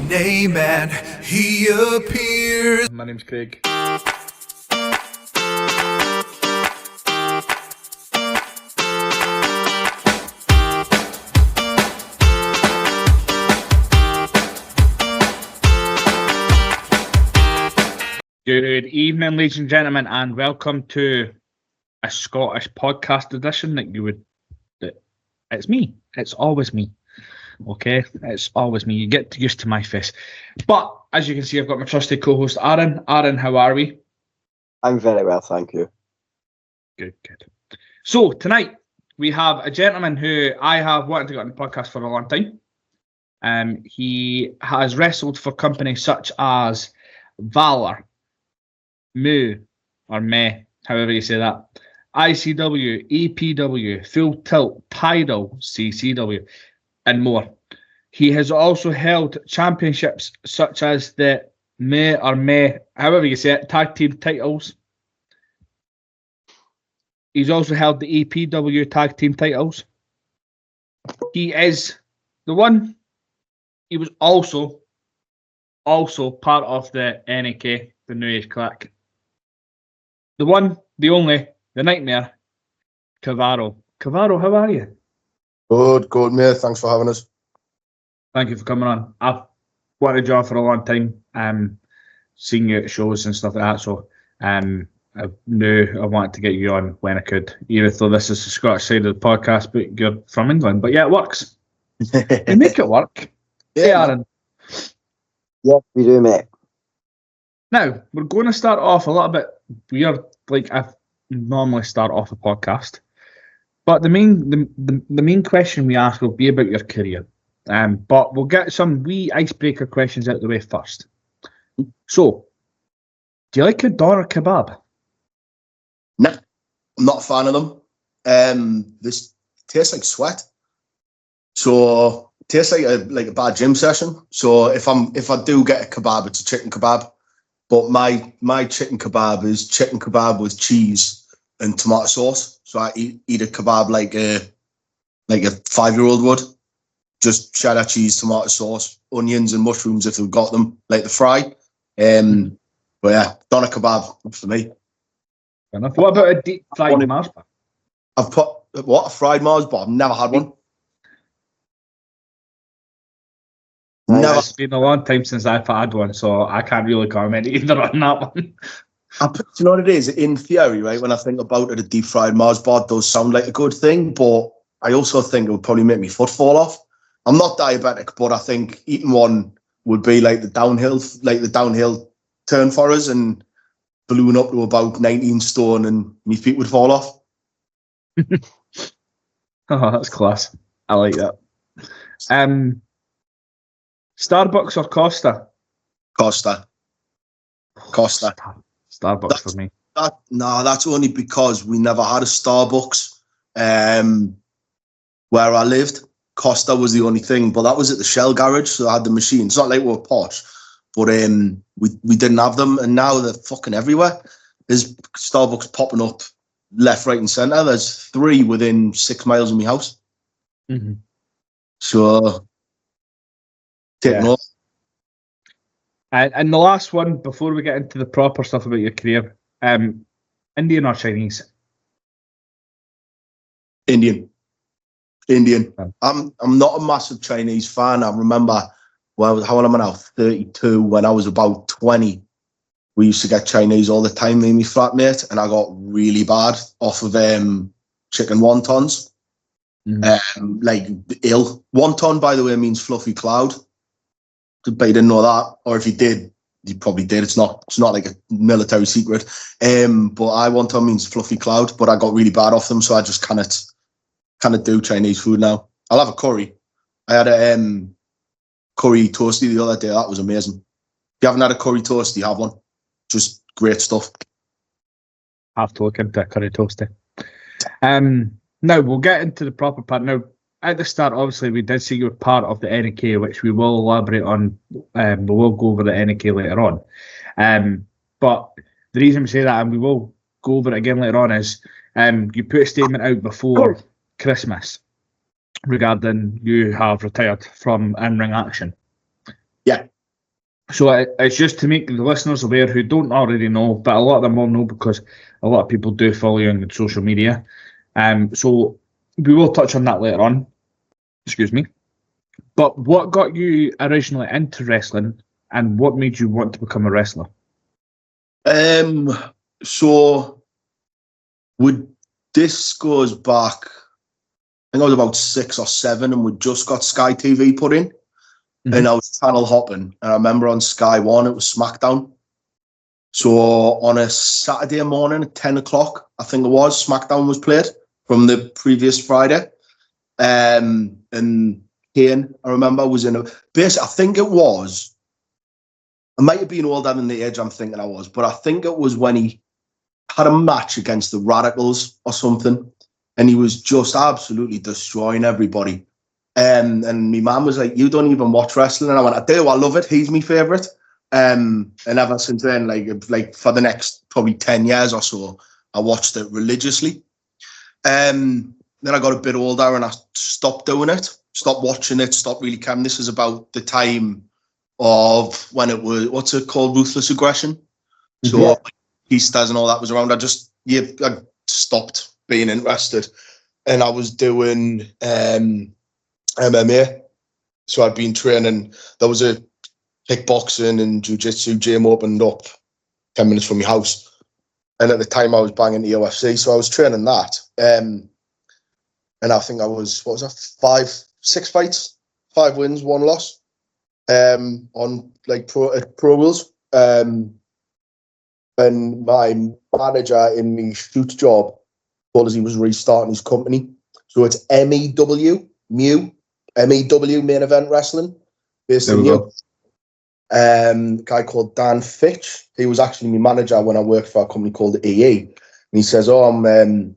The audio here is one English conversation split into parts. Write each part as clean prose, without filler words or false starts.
name and he appears. My name's Craig. Good evening, ladies and gentlemen, and welcome to a Scottish podcast edition it's me. It's always me. Okay, it's always me. You get used to my face. But as you can see, I've got my trusty co-host Arran. Arran, how are we? I'm very well, thank you. Good. So tonight we have a gentleman who I have wanted to get on the podcast for a long time. He has wrestled for companies such as Valor, Moo, or Meh, however you say that, ICW, EPW, Full Tilt, Tidal, CCW, and more. He has also held championships such as the Meh, however you say it, tag team titles. He's also held the EPW tag team titles. He is the one. He was also part of the NAK, the New Age Clack. The one, the only, the nightmare, Kavaro. Kavaro, how are you? Good, mate. Thanks for having us. Thank you for coming on. I've wanted you on for a long time, seeing you at shows and stuff like that, so I knew I wanted to get you on when I could, even though this is the Scottish side of the podcast, but you're from England. But yeah, it works. We make it work. Hey, Aaron. Yeah, we do, mate. Now, we're going to start off a little bit weird, like I normally start off a podcast. But the main question we ask will be about your career. But we'll get some wee icebreaker questions out of the way first. So, do you like a doner kebab? No, I'm not a fan of them. This tastes like sweat. So it tastes like a bad gym session. So if I do get a kebab, it's a chicken kebab. But my chicken kebab is chicken kebab with cheese and tomato sauce. So I eat a kebab like a 5-year-old would. Just cheddar cheese, tomato sauce, onions and mushrooms if they've got them, like the fry. But yeah, doner kebab for me. Fair enough. What about a deep fried Mars bar? I've put a fried Mars bar. I've never had one. Never. It's been a long time since I've had one, so I can't really comment either on that one. Do you know what it is? In theory, right, when I think about it, a deep fried Mars bar does sound like a good thing, but I also think it would probably make my foot fall off. I'm not diabetic, but I think eating one would be like the downhill turn for us and balloon up to about 19 stone and my feet would fall off. Oh, that's class. I like that. Starbucks or Costa? Costa. Starbucks for me. That's only because we never had a Starbucks where I lived. Costa was the only thing, but that was at the Shell garage, so I had the machine. It's not like we were posh, but we didn't have them, and now they're fucking everywhere. There's Starbucks popping up left, right, and centre. There's 3 within 6 miles of my house. Mm-hmm. So, taking off. And the last one, before we get into the proper stuff about your career, Indian or Chinese? Indian. I'm not a massive Chinese fan. I remember, how old am I now? 32. When I was about 20, we used to get Chinese all the time, me and my flatmate, and I got really bad off of chicken wontons. Like ill. Wonton, by the way, means fluffy cloud. But you didn't know that, or if you did, you probably did. It's not like a military secret. But wonton means fluffy cloud. But I got really bad off them, so I just kind of do Chinese food now. I'll have a curry. I had a curry toasty the other day. That was amazing. If you haven't had a curry toasty, have one. Just great stuff. I have to look into a curry toasty. Now we'll get into the proper part. Now, at the start, obviously, we did say you were part of the NAK, which we will elaborate on. We will go over the NAK later on. But the reason we say that, and we will go over it again later on, is you put a statement out before Christmas regarding you have retired from in-ring action. Yeah. So it's just to make the listeners aware who don't already know, but a lot of them will know because a lot of people do follow you on social media. So we will touch on that later on. Excuse me. But what got you originally into wrestling, and what made you want to become a wrestler? So this goes back, I think I was about 6 or 7, and we just got Sky TV put in. And I was channel hopping, and I remember on Sky One it was SmackDown. So on a Saturday morning at 10 o'clock, I think it was, SmackDown was played from the previous Friday. And Kane, I remember, was in a basically, I think it was, I might have been older than the age I'm thinking I was, but I think it was when he had a match against the Radicals or something, and he was just absolutely destroying everybody. And my mum was like, "You don't even watch wrestling?" And I went, "I do. I love it. He's my favourite." And ever since then, like for the next probably 10 years or so, I watched it religiously. Then I got a bit older and I stopped doing it, stopped watching it, stopped really caring. This is about the time of when it was, what's it called, Ruthless Aggression. So Keisters and all that was around. I stopped being interested, and I was doing MMA. So I'd been training. There was a kickboxing and jiu-jitsu gym opened up 10 minutes from my house. And at the time I was banging the UFC. So I was training that. And I think I was, 6 fights, 5 wins, 1 loss, on like pro rules. And my manager in my shoot job told us he was restarting his company. So it's MEW, Main Event Wrestling, based in New. Guy called Dan Fitch. He was actually my manager when I worked for a company called EE. And he says, "Oh, I'm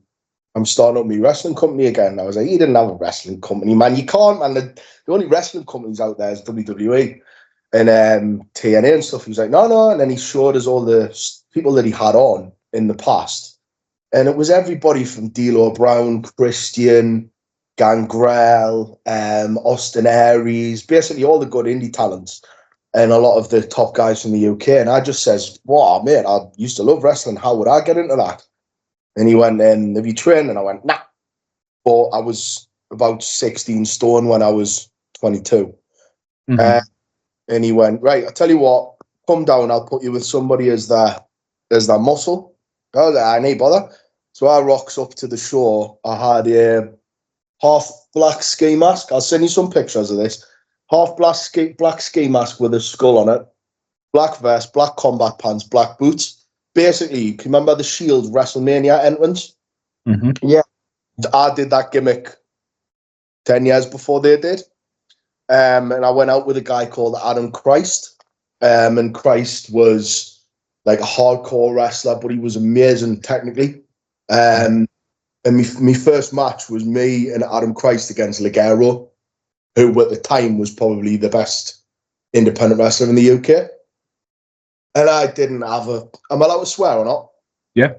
starting up my wrestling company again." I was like, "You didn't have a wrestling company, man. You can't, man. The only wrestling companies out there is WWE and TNA and stuff." He was like, No. And then he showed us all the people that he had on in the past. And it was everybody from D'Lo Brown, Christian, Gangrel, Austin Aries, basically all the good indie talents and a lot of the top guys from the UK. And I just says, "Wow, mate, I used to love wrestling. How would I get into that?" And he went, "Have you trained?" And I went, "Nah." But I was about 16 stone when I was 22. And he went, "Right, I'll tell you what, come down, I'll put you with somebody as their muscle." I was like, "I ain't bother." So I rocks up to the show. I had a half black ski mask. I'll send you some pictures of this. Half black ski mask with a skull on it, black vest, black combat pants, black boots. Basically, you can remember the Shield WrestleMania entrance? Yeah. I did that gimmick 10 years before they did. And I went out with a guy called Adam Christ. And Christ was like a hardcore wrestler, but he was amazing technically. And my first match was me and Adam Christ against Ligero, who at the time was probably the best independent wrestler in the UK. And I didn't have am I allowed to swear or not? Yeah.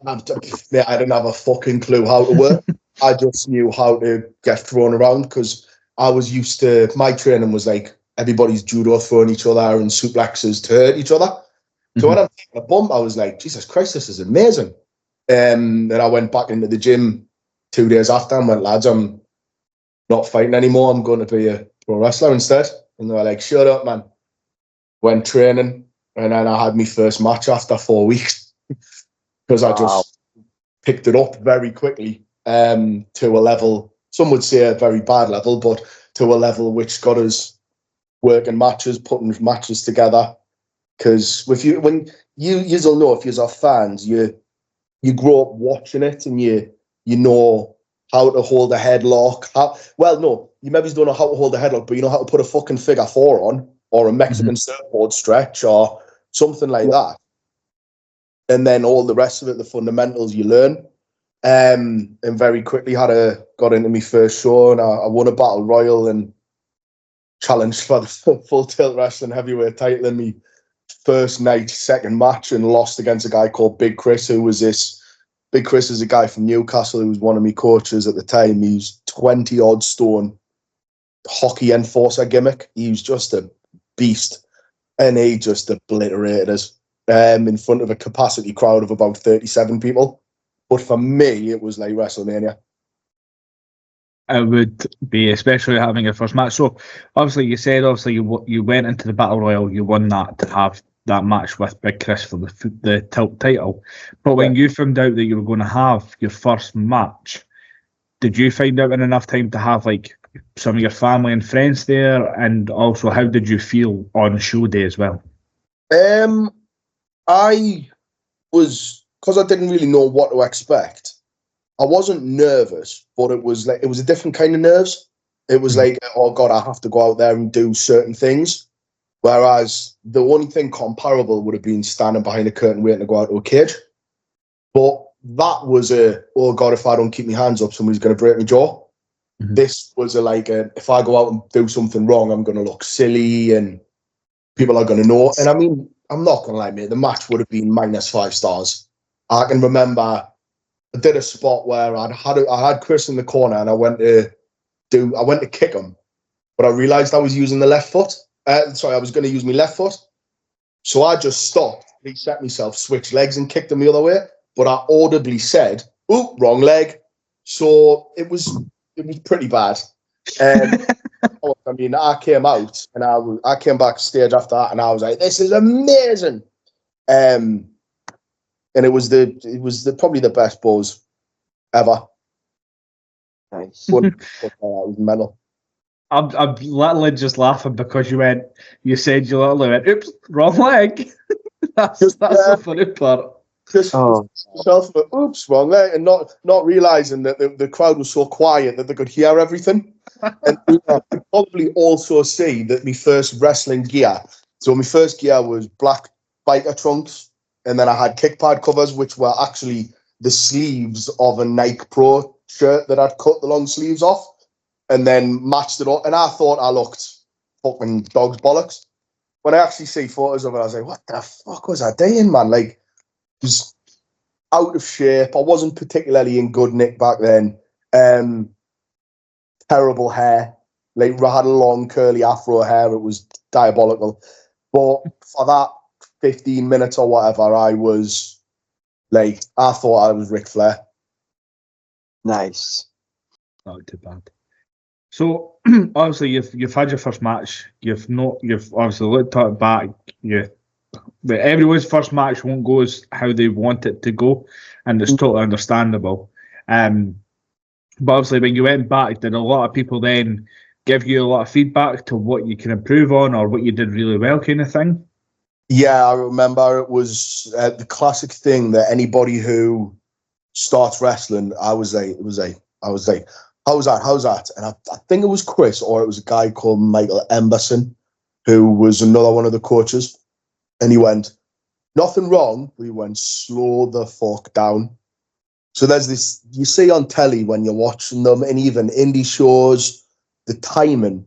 I didn't have a fucking clue how to work. I just knew how to get thrown around because I was used to, my training was like everybody's judo throwing each other and suplexes to hurt each other. So when I'm taking a bump, I was like, Jesus Christ, this is amazing. Then I went back into the gym 2 days after and went, "Lads, I'm not fighting anymore. I'm going to be a pro wrestler instead." And they were like, "Shut up, man." Went training, and then I had my first match after 4 weeks because I just picked it up very quickly to a level, some would say a very bad level, but to a level which got us working matches, putting matches together. Because when you'll know, if you're fans, you grow up watching it and you know how to hold a headlock. You maybe don't know how to hold a headlock, but you know how to put a fucking figure 4 on, or a Mexican surfboard stretch, or something like that. And then all the rest of it, the fundamentals you learn. And very quickly got into my first show, and I won a battle royal and challenged for the full tilt wrestling heavyweight title in my first night, second match, and lost against a guy called Big Chris, who was this. Big Chris is a guy from Newcastle who was one of my coaches at the time. He was 20 odd stone, hockey enforcer gimmick. He was just a beast. and he just obliterated us in front of a capacity crowd of about 37 people. But for me, it was like WrestleMania. It would be, especially having your first match. So, obviously, you said you went into the Battle Royal, you won that to have that match with Big Chris for the title. But when you found out that you were going to have your first match, did you find out in enough time to have like some of your family and friends there? And also, how did you feel on show day as well? I was, because I didn't really know what to expect. I wasn't nervous, but it was a different kind of nerves. It was like, oh God, I have to go out there and do certain things. Whereas the only thing comparable would have been standing behind a curtain waiting to go out to a cage. But that was oh God, if I don't keep my hands up, somebody's going to break my jaw. Mm-hmm. This was if I go out and do something wrong, I'm going to look silly and people are going to know. And I mean, I'm not going to lie, mate, the match would have been -5 stars. I can remember I did a spot where I had Chris in the corner and I went to kick him, but I realised I was using the left foot. I was going to use my left foot. So I just stopped, reset myself, switched legs and kicked him the other way. But I audibly said, "Ooh, wrong leg." So it was pretty bad. I mean, I came out and I came backstage after that and I was like, "This is amazing." And it was probably the best buzz ever. Nice. It was mental. I'm literally just laughing because you said you literally went, "Oops, wrong leg." that's the funny part. Just yourself, oops, wrong leg, and not realizing that the crowd was so quiet that they could hear everything. And I could probably also see that my first wrestling gear. So my first gear was black biker trunks. And then I had kick pad covers, which were actually the sleeves of a Nike Pro shirt that I'd cut the long sleeves off and then matched it up. And I thought I looked fucking dog's bollocks. When I actually see photos of it, I was like, what the fuck was I doing, man? Like, it was out of shape. I wasn't particularly in good nick back then. Terrible hair. Like, I had a long curly afro hair. It was diabolical. But for that 15 minutes or whatever, I was like, I thought I was Ric Flair. Nice. Not too bad. So obviously you've had your first match. You've obviously looked at it back. But everyone's first match won't go as how they want it to go, and it's totally understandable. But obviously when you went back, did a lot of people then give you a lot of feedback to what you can improve on or what you did really well, kind of thing? Yeah, I remember it was the classic thing that anybody who starts wrestling, I was like, how's that? And I think it was Chris or it was a guy called Michael Emberson, who was another one of the coaches. And he went, nothing wrong. We went, slow the fuck down. So there's this, you see on telly when you're watching them and even indie shows, the timing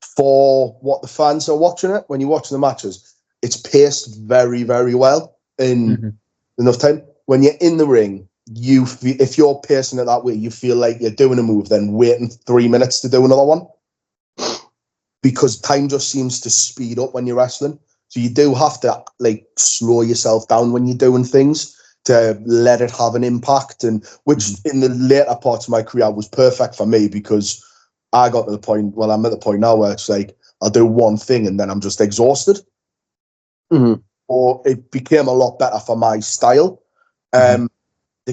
for what the fans are watching it when you're watching the matches, it's paced very, very well in enough time. When you're in the ring, if you're pacing it that way, you feel like you're doing a move, then waiting 3 minutes to do another one, because time just seems to speed up when you're wrestling. So you do have to like slow yourself down when you're doing things to let it have an impact, and which in the later parts of my career was perfect for me, because I got to the point, well, I'm at the point now where it's like, I'll do one thing and then I'm just exhausted. Or it became a lot better for my style. The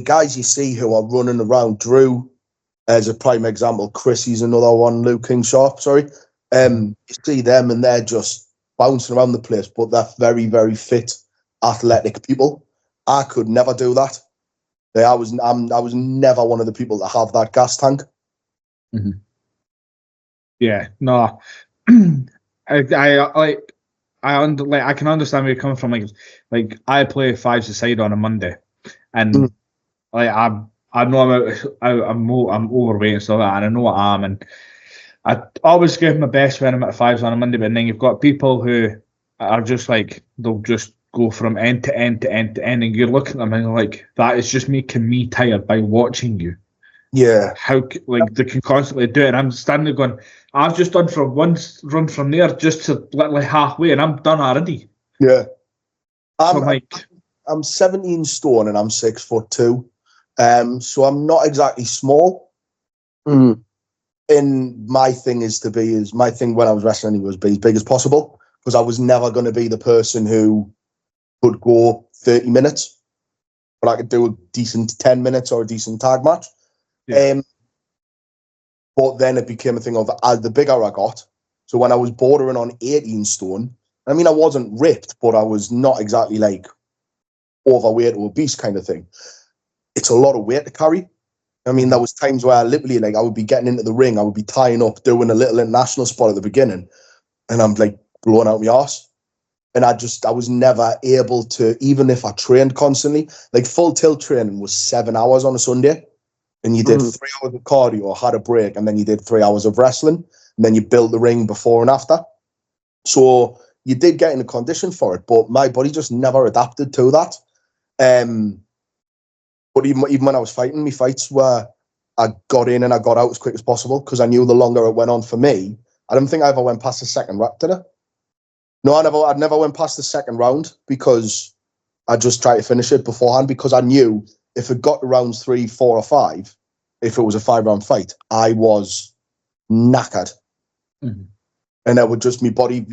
guys you see who are running around, Drew, as a prime example, Chrissy's another one, Luke Kingsharp, sorry. You see them and they're just bouncing around the place, but they're very, very fit, athletic people. I could never do that. I was never one of the people that have that gas tank. Yeah, no, I can understand where you're coming from. Like I play fives-a-side on a Monday, and like I know I'm overweight and stuff like that, and I know what I am, and I always give my best when I'm at fives on a Monday. But then you've got people who are just like, they'll just go from end to end to end to end, and you're looking at them and you're like, that is just making me tired by watching you. Yeah. how like they can constantly do it. And I'm standing there going, I've just done from one run from there just to literally halfway, and I'm done already. Yeah. So I'm like, I'm 17 stone and I'm 6'2". So I'm not exactly small. Mm. And my thing when I was wrestling anyway was be as big as possible, because I was never going to be the person who could go 30 minutes, but I could do a decent 10 minutes or a decent tag match. Yeah. But then it became a thing of, as the bigger I got, so when I was bordering on 18 stone, I mean, I wasn't ripped, but I was not exactly like overweight or obese kind of thing. It's a lot of weight to carry. I mean, there was times where I literally, like, I would be getting into the ring, I would be tying up, doing a little international spot at the beginning, and I'm like blowing out my arse. And I was never able to, even if I trained constantly, like full tilt training was 7 hours on a Sunday. And you did 3 hours of cardio, had a break, and then you did 3 hours of wrestling, and then you built the ring before and after. So you did get in a condition for it, but my body just never adapted to that. But even when I was fighting, my fights were, I got in and I got out as quick as possible, because I knew the longer it went on for me, I don't think I ever went past the second round, did I? No, I never went past the second round, because I just tried to finish it beforehand, because I knew if it got to rounds 3, 4, or 5, if it was a 5-round fight, I was knackered. Mm-hmm. And that would just, my body,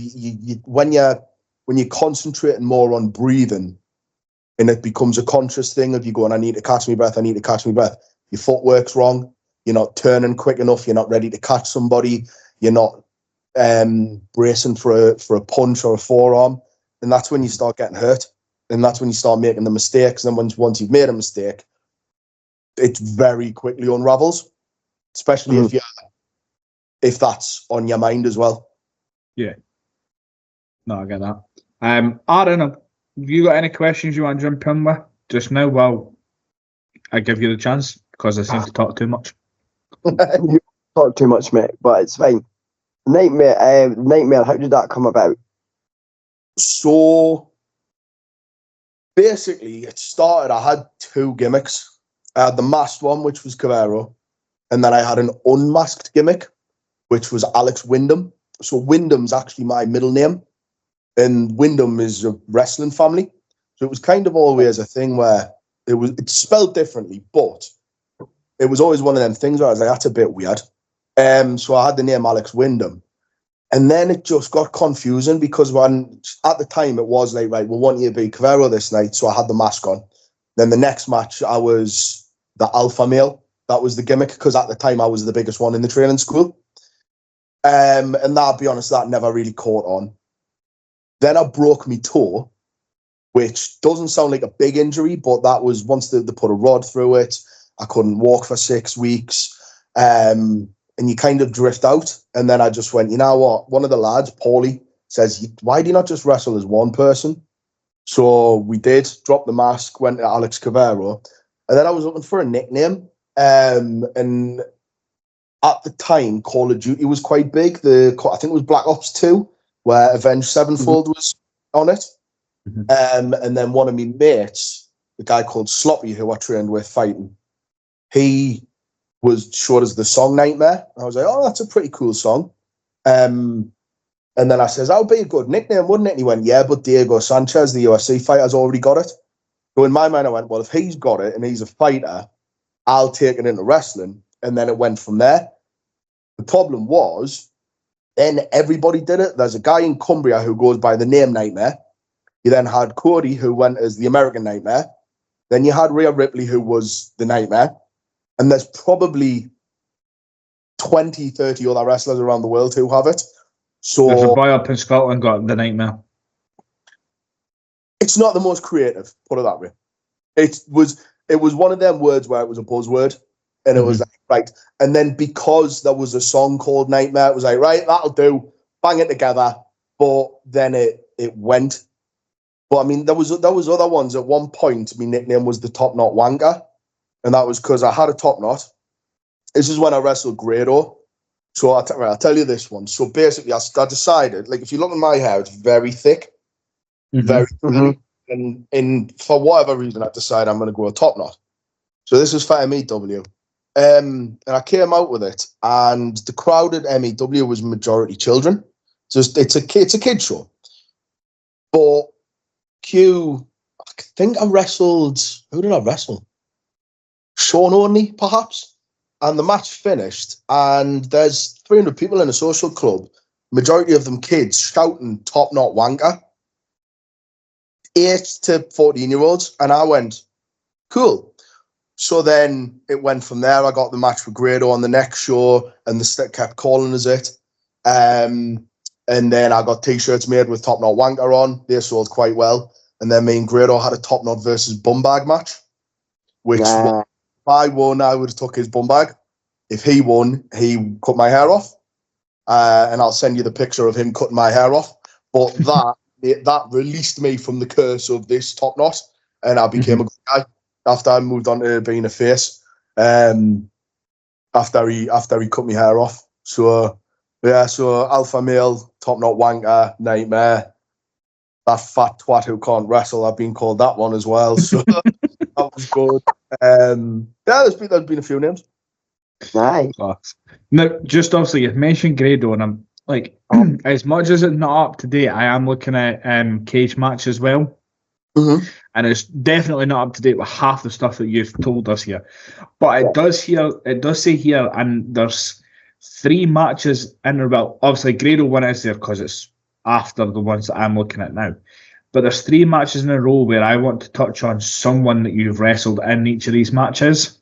when you're concentrating more on breathing, and it becomes a conscious thing of you going, I need to catch my breath, your footwork's wrong, you're not turning quick enough, you're not ready to catch somebody, you're not bracing for a punch or a forearm, and that's when you start getting hurt. And that's when you start making the mistakes. And then once you've made a mistake, it very quickly unravels, especially if that's on your mind as well. yeah. No, I get that. Arran, have you got any questions you want to jump in with just now? Well, I give you the chance, because I seem to talk too much. You talk too much, mate, but it's fine. Nightmare, how did that come about? So basically, it started, I had 2 gimmicks. I had the masked one, which was Kavaro, and then I had an unmasked gimmick, which was Alex Wyndham. So Wyndham's actually my middle name, and Wyndham is a wrestling family. So it was kind of always a thing where it's spelled differently, but it was always one of them things where I was like, that's a bit weird. So I had the name Alex Wyndham. And then it just got confusing, because at the time it was like, right, we want you to be Kavaro this night. So I had the mask on. Then the next match, I was the alpha male. That was the gimmick, because at the time I was the biggest one in the training school. And I'll be honest, that never really caught on. Then I broke my toe, which doesn't sound like a big injury, but that was once they put a rod through it. I couldn't walk for 6 weeks. And you kind of drift out. And then I just went, you know what? One of the lads, Paulie, says, why do you not just wrestle as one person? So we did, drop the mask, went to Alex Kavaro. And then I was looking for a nickname. And at the time, Call of Duty was quite big. I think it was Black Ops 2, where Avenged Sevenfold was on it. Mm-hmm. And then one of my mates, the guy called Sloppy, who I trained with fighting, he was showed us the song Nightmare. I was like, oh, that's a pretty cool song. And then I says, that would be a good nickname, wouldn't it? And he went, yeah, but Diego Sanchez, the UFC fighter, has already got it. So in my mind, I went, well, if he's got it and he's a fighter, I'll take it into wrestling. And then it went from there. The problem was, then everybody did it. There's a guy in Cumbria who goes by the name Nightmare. You then had Cody, who went as the American Nightmare. Then you had Rhea Ripley, who was the Nightmare. And there's probably 20, 30 other wrestlers around the world who have it. So There's a boy up in Scotland got the Nightmare. It's not the most creative, put it that way. It was one of them words where it was a buzzword. And it was like, right. And then because there was a song called Nightmare, it was like, right, that'll do. Bang it together. But then it went. But I mean, there was other ones. At one point, my nickname was the Top Knot Wanker. And that was because I had a top knot. This is when I wrestled Grado. So I'll tell you this one. So basically, I decided, like, if you look at my hair, it's very thick, very thin. And for whatever reason, I decided I'm going to go a top knot. So this is for MEW. And I came out with it, and the crowd at MEW was majority children. Just it's a kid show. But I think I wrestled. Who did I wrestle? Sean Only, perhaps. And the match finished, and there's 300 people in a social club, majority of them kids, shouting "Top Knot Wanker." 8 to 14-year-olds, and I went, cool. So then it went from there. I got the match with Grado on the next show, and the stick kept calling us it. And then I got T-shirts made with Top Knot Wanker on. They sold quite well. And then me and Grado had a Top Knot versus Bumbag match, which if I won, I would have took his bum bag. If he won, he cut my hair off. And I'll send you the picture of him cutting my hair off. But that released me from the curse of this Top Knot, and I became a good guy after I moved on to being a face. After he cut my hair off. So alpha male, Top Knot Wanker, nightmare. That fat twat who can't wrestle. I've been called that one as well. So that was good. There's been a few names. Nice. No, just obviously you mentioned Grado, and I'm like, as much as it's not up to date, I am looking at cage match as well. Mm-hmm. And it's definitely not up to date with half the stuff that you've told us here. But it does say here, and there's 3 matches in there. Well, obviously Grado one is there because it's after the ones that I'm looking at now. But there's 3 matches in a row where I want to touch on someone that you've wrestled in each of these matches.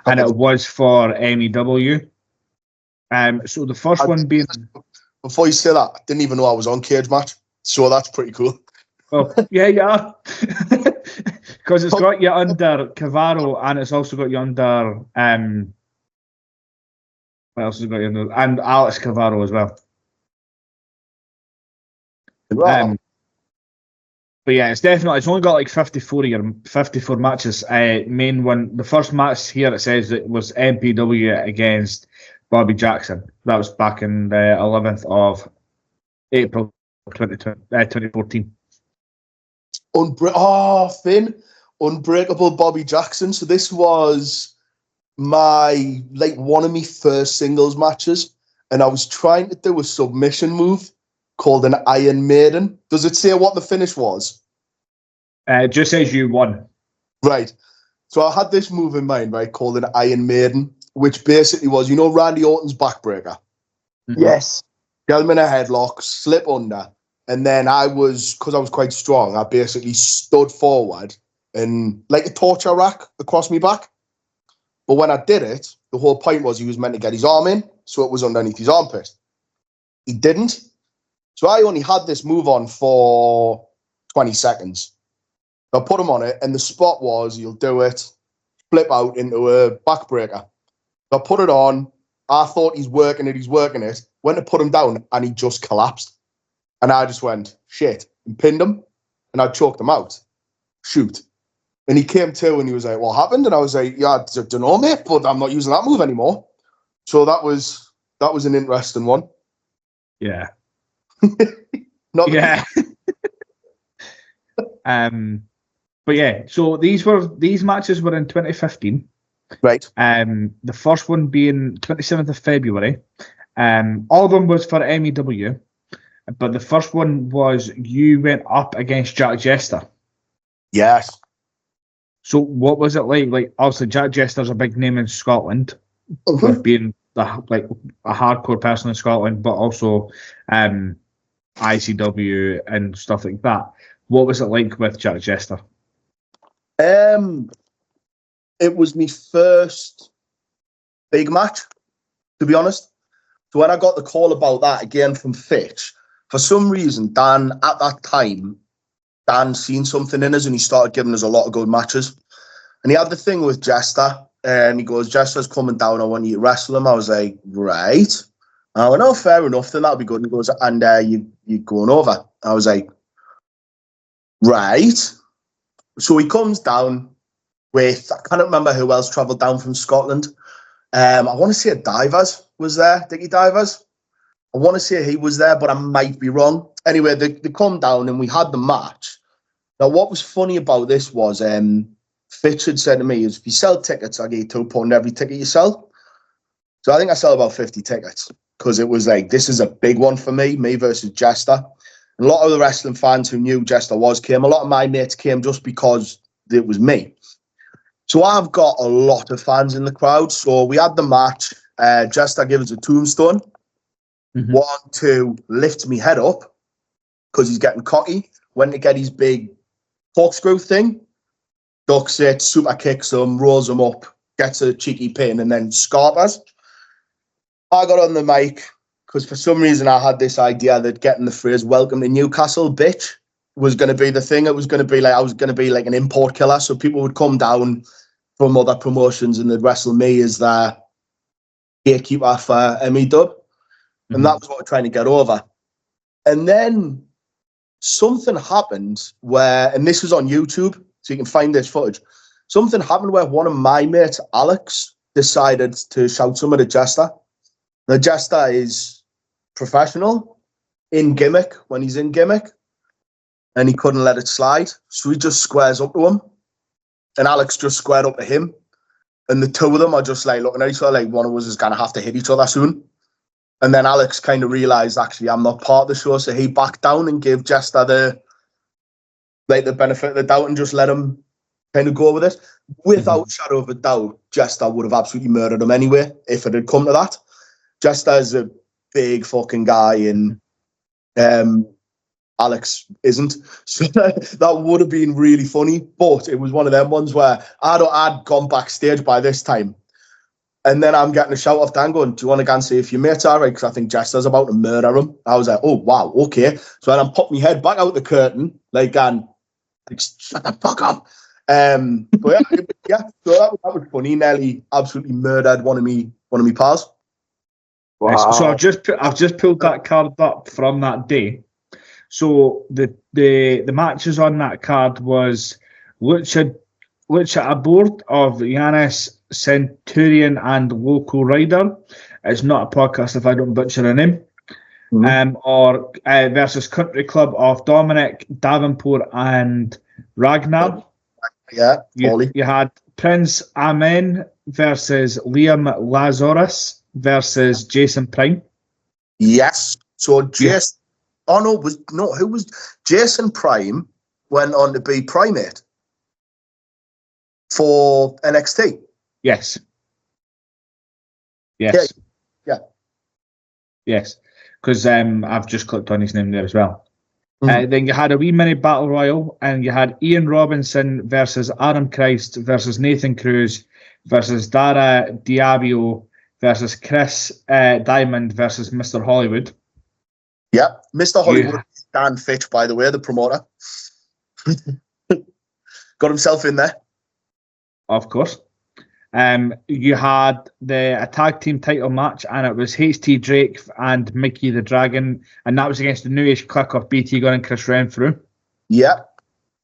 And it was for MEW. So the first one being... Before you say that, I didn't even know I was on cage match. So that's pretty cool. Oh, yeah. Because it's got you under Kavaro, and it's also got you under... what else has it got you under? And Alex Kavaro as well. Wow. But yeah, it's only got like 54 matches. Main one, the first match here, it says it was MPW against Bobby Jackson. That was back in the 11th of April 2014. Finn, Unbreakable Bobby Jackson. So this was one of my first singles matches, and I was trying to do a submission move called an Iron Maiden. Does it say what the finish was? It just says you won. Right. So I had this move in mind, right, called an Iron Maiden, which basically was, Randy Orton's backbreaker. Yes. Get him in a headlock, slip under, and then because I was quite strong, I basically stood forward and like a torture rack across my back. But when I did it, the whole point was he was meant to get his arm in, so it was underneath his armpit. He didn't. So I only had this move on for 20 seconds. I put him on it, and the spot was, you'll do it, flip out into a backbreaker. I put it on. I thought he's working it. Went to put him down, and he just collapsed. And I just went, shit, and pinned him, and I choked him out. Shoot. And he came to, and he was like, what happened? And I was like, yeah, I don't know, mate, but I'm not using that move anymore. So that was an interesting one. Yeah. Yeah. But yeah, so these matches were in 2015. Right. The first one being 27th of February. All of them was for MEW, but the first one was you went up against Jack Jester. Yes. So what was it like? Like, obviously Jack Jester's a big name in Scotland, with being a hardcore person in Scotland, but also ICW and stuff like that. What was it like with Jack Jester? It was my first big match, to be honest. So when I got the call about that again from Fitch, for some reason, Dan, at that time, Dan seen something in us and he started giving us a lot of good matches. And he had the thing with Jester, and he goes, Jester's coming down, I want you to wrestle him. I was like, right. And I went, oh, fair enough, then that'll be good. And he goes, and you're going over. I was like, right. So he comes down with, I can't remember who else travelled down from Scotland. I want to say Divers was there, Dickie Divers. I want to say he was there, but I might be wrong. Anyway, they come down and we had the match. Now, what was funny about this was Fitch had said to me is, if you sell tickets, I give you £2 every ticket you sell. So I think I sell about 50 tickets because it was like, this is a big one for me versus Jester. And a lot of the wrestling fans who knew Jester came. A lot of my mates came just because it was me. So I've got a lot of fans in the crowd. So we had the match. Jester gave us a tombstone. One to lift me head up because he's getting cocky. Went to get his big corkscrew thing. Ducks it, super kicks him, rolls him up, gets a cheeky pin, and then scarpers. I got on the mic because for some reason I had this idea that getting the phrase "Welcome to Newcastle, bitch" was going to be the thing. It was going to be like I was going to be like an import killer, so people would come down from other promotions and they'd wrestle me as their gatekeeper for MEW, and that was what we're trying to get over. And then something happened where, and this was on YouTube, so you can find this footage. Something happened where one of my mates, Alex, decided to shout something at Jester. The Jester is professional in gimmick when he's in gimmick, and he couldn't let it slide. So he just squares up to him, and Alex just squared up to him. And the two of them are just like looking at each other like one of us is going to have to hit each other soon. And then Alex kind of realised, actually, I'm not part of the show, so he backed down and gave Jester the benefit of the doubt and just let him kind of go with it. Without shadow of a doubt, Jester would have absolutely murdered him anyway if it had come to that. Jester is a big fucking guy, and Alex isn't. So that would have been really funny, but it was one of them ones where I'd gone backstage by this time, and then I'm getting a shout off Dan going, "Do you want to go and see if your mate's all right? Because I think Jester's about to murder him." I was like, "Oh, wow, okay." So then I'm popping my head back out the curtain, like, shut the fuck up. But yeah, so that was funny. Nelly absolutely murdered one of me pals. Wow. So I've just pulled that card up from that day. So the matches on that card was Lucha Aboard of Yanis Centurion and Local Rider. It's not a podcast if I don't butcher a name. Or versus Country Club of Dominic Davenport and Ragnar. Yeah, you had Prince Amen versus Liam Lazarus versus Jason Prime. Yes. So Jason, who was Jason Prime went on to be Primate for NXT. Yes. Yeah. Yes. Because I've just clicked on his name there as well. Then you had a wee mini battle royal, and you had Ian Robinson versus Adam Christ versus Nathan Cruz versus Dara Diablo versus Chris Diamond versus Mr. Hollywood. Yeah, Mr. Hollywood, Dan Fitch, by the way, the promoter. Got himself in there. Of course. You had a tag team title match, and it was HT Drake and Mickey the Dragon, and that was against the Newish Click of BT Gunn and Chris Renfrew. Yeah.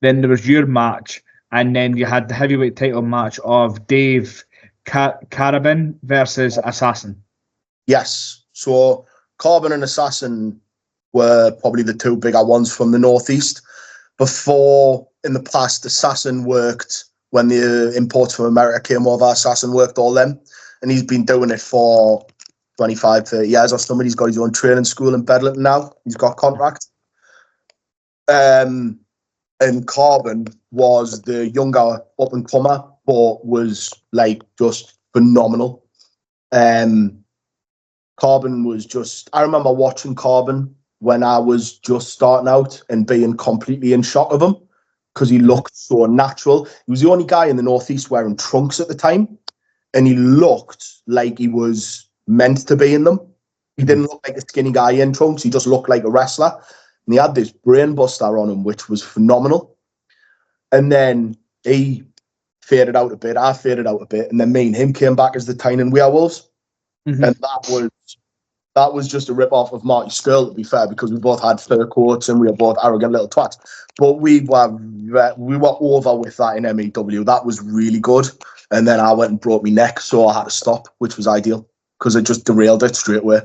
Then there was your match, and then you had the heavyweight title match of Dave Carabin versus Assassin. Yes. So Carbon and Assassin were probably the two bigger ones from the Northeast. Before, in the past, Assassin worked when the imports from America came over. Assassin worked all them, and he's been doing it for 25, 30 years or something. He's got his own training school in Bedlington now. He's got contract. And Carbon was the younger up-and-comer, but was, like, just phenomenal. Carbon was just... I remember watching Carbon when I was just starting out and being completely in shock of him, because he looked so natural. He was the only guy in the Northeast wearing trunks at the time, and he looked like he was meant to be in them. He didn't look like a skinny guy in trunks. He just looked like a wrestler. And he had this brain buster on him, which was phenomenal. And then he faded out a bit. I faded out a bit. And then me and him came back as the Tynan Werewolves. And that was just a rip-off of Marty Skrull, to be fair, because we both had fur coats and we were both arrogant little twats. But we were over with that in MEW. That was really good. And then I went and broke my neck, so I had to stop, which was ideal, because it just derailed it straight away.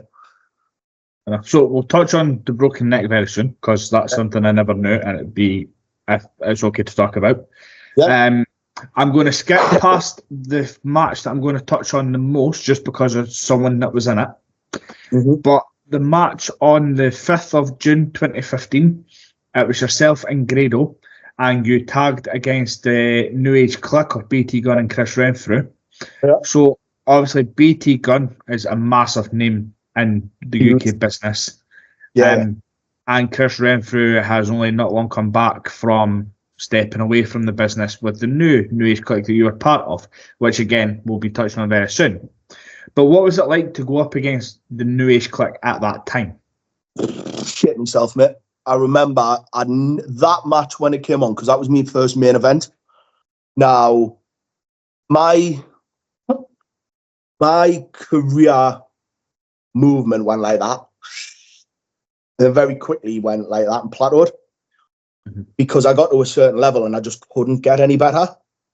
So we'll touch on the broken neck very soon, because that's something I never knew, and it's okay to talk about. Yeah. I'm going to skip past the match that I'm going to touch on the most just because of someone that was in it. Mm-hmm. But the match on the 5th of June 2015, it was yourself and Grado, and you tagged against the New Age Click of BT Gunn and Chris Renfrew. Yeah. So obviously BT Gunn is a massive name in the UK business. Yeah. And Chris Renfrew has only not long come back from stepping away from the business with the new Age Click that you were part of, which again we'll be touching on very soon. But what was it like to go up against the New Age Click at that time? Shit himself, mate. I remember that match when it came on, because that was my first main event. Now, my career movement went like that. Then very quickly went like that and plateaued. Because I got to a certain level and I just couldn't get any better.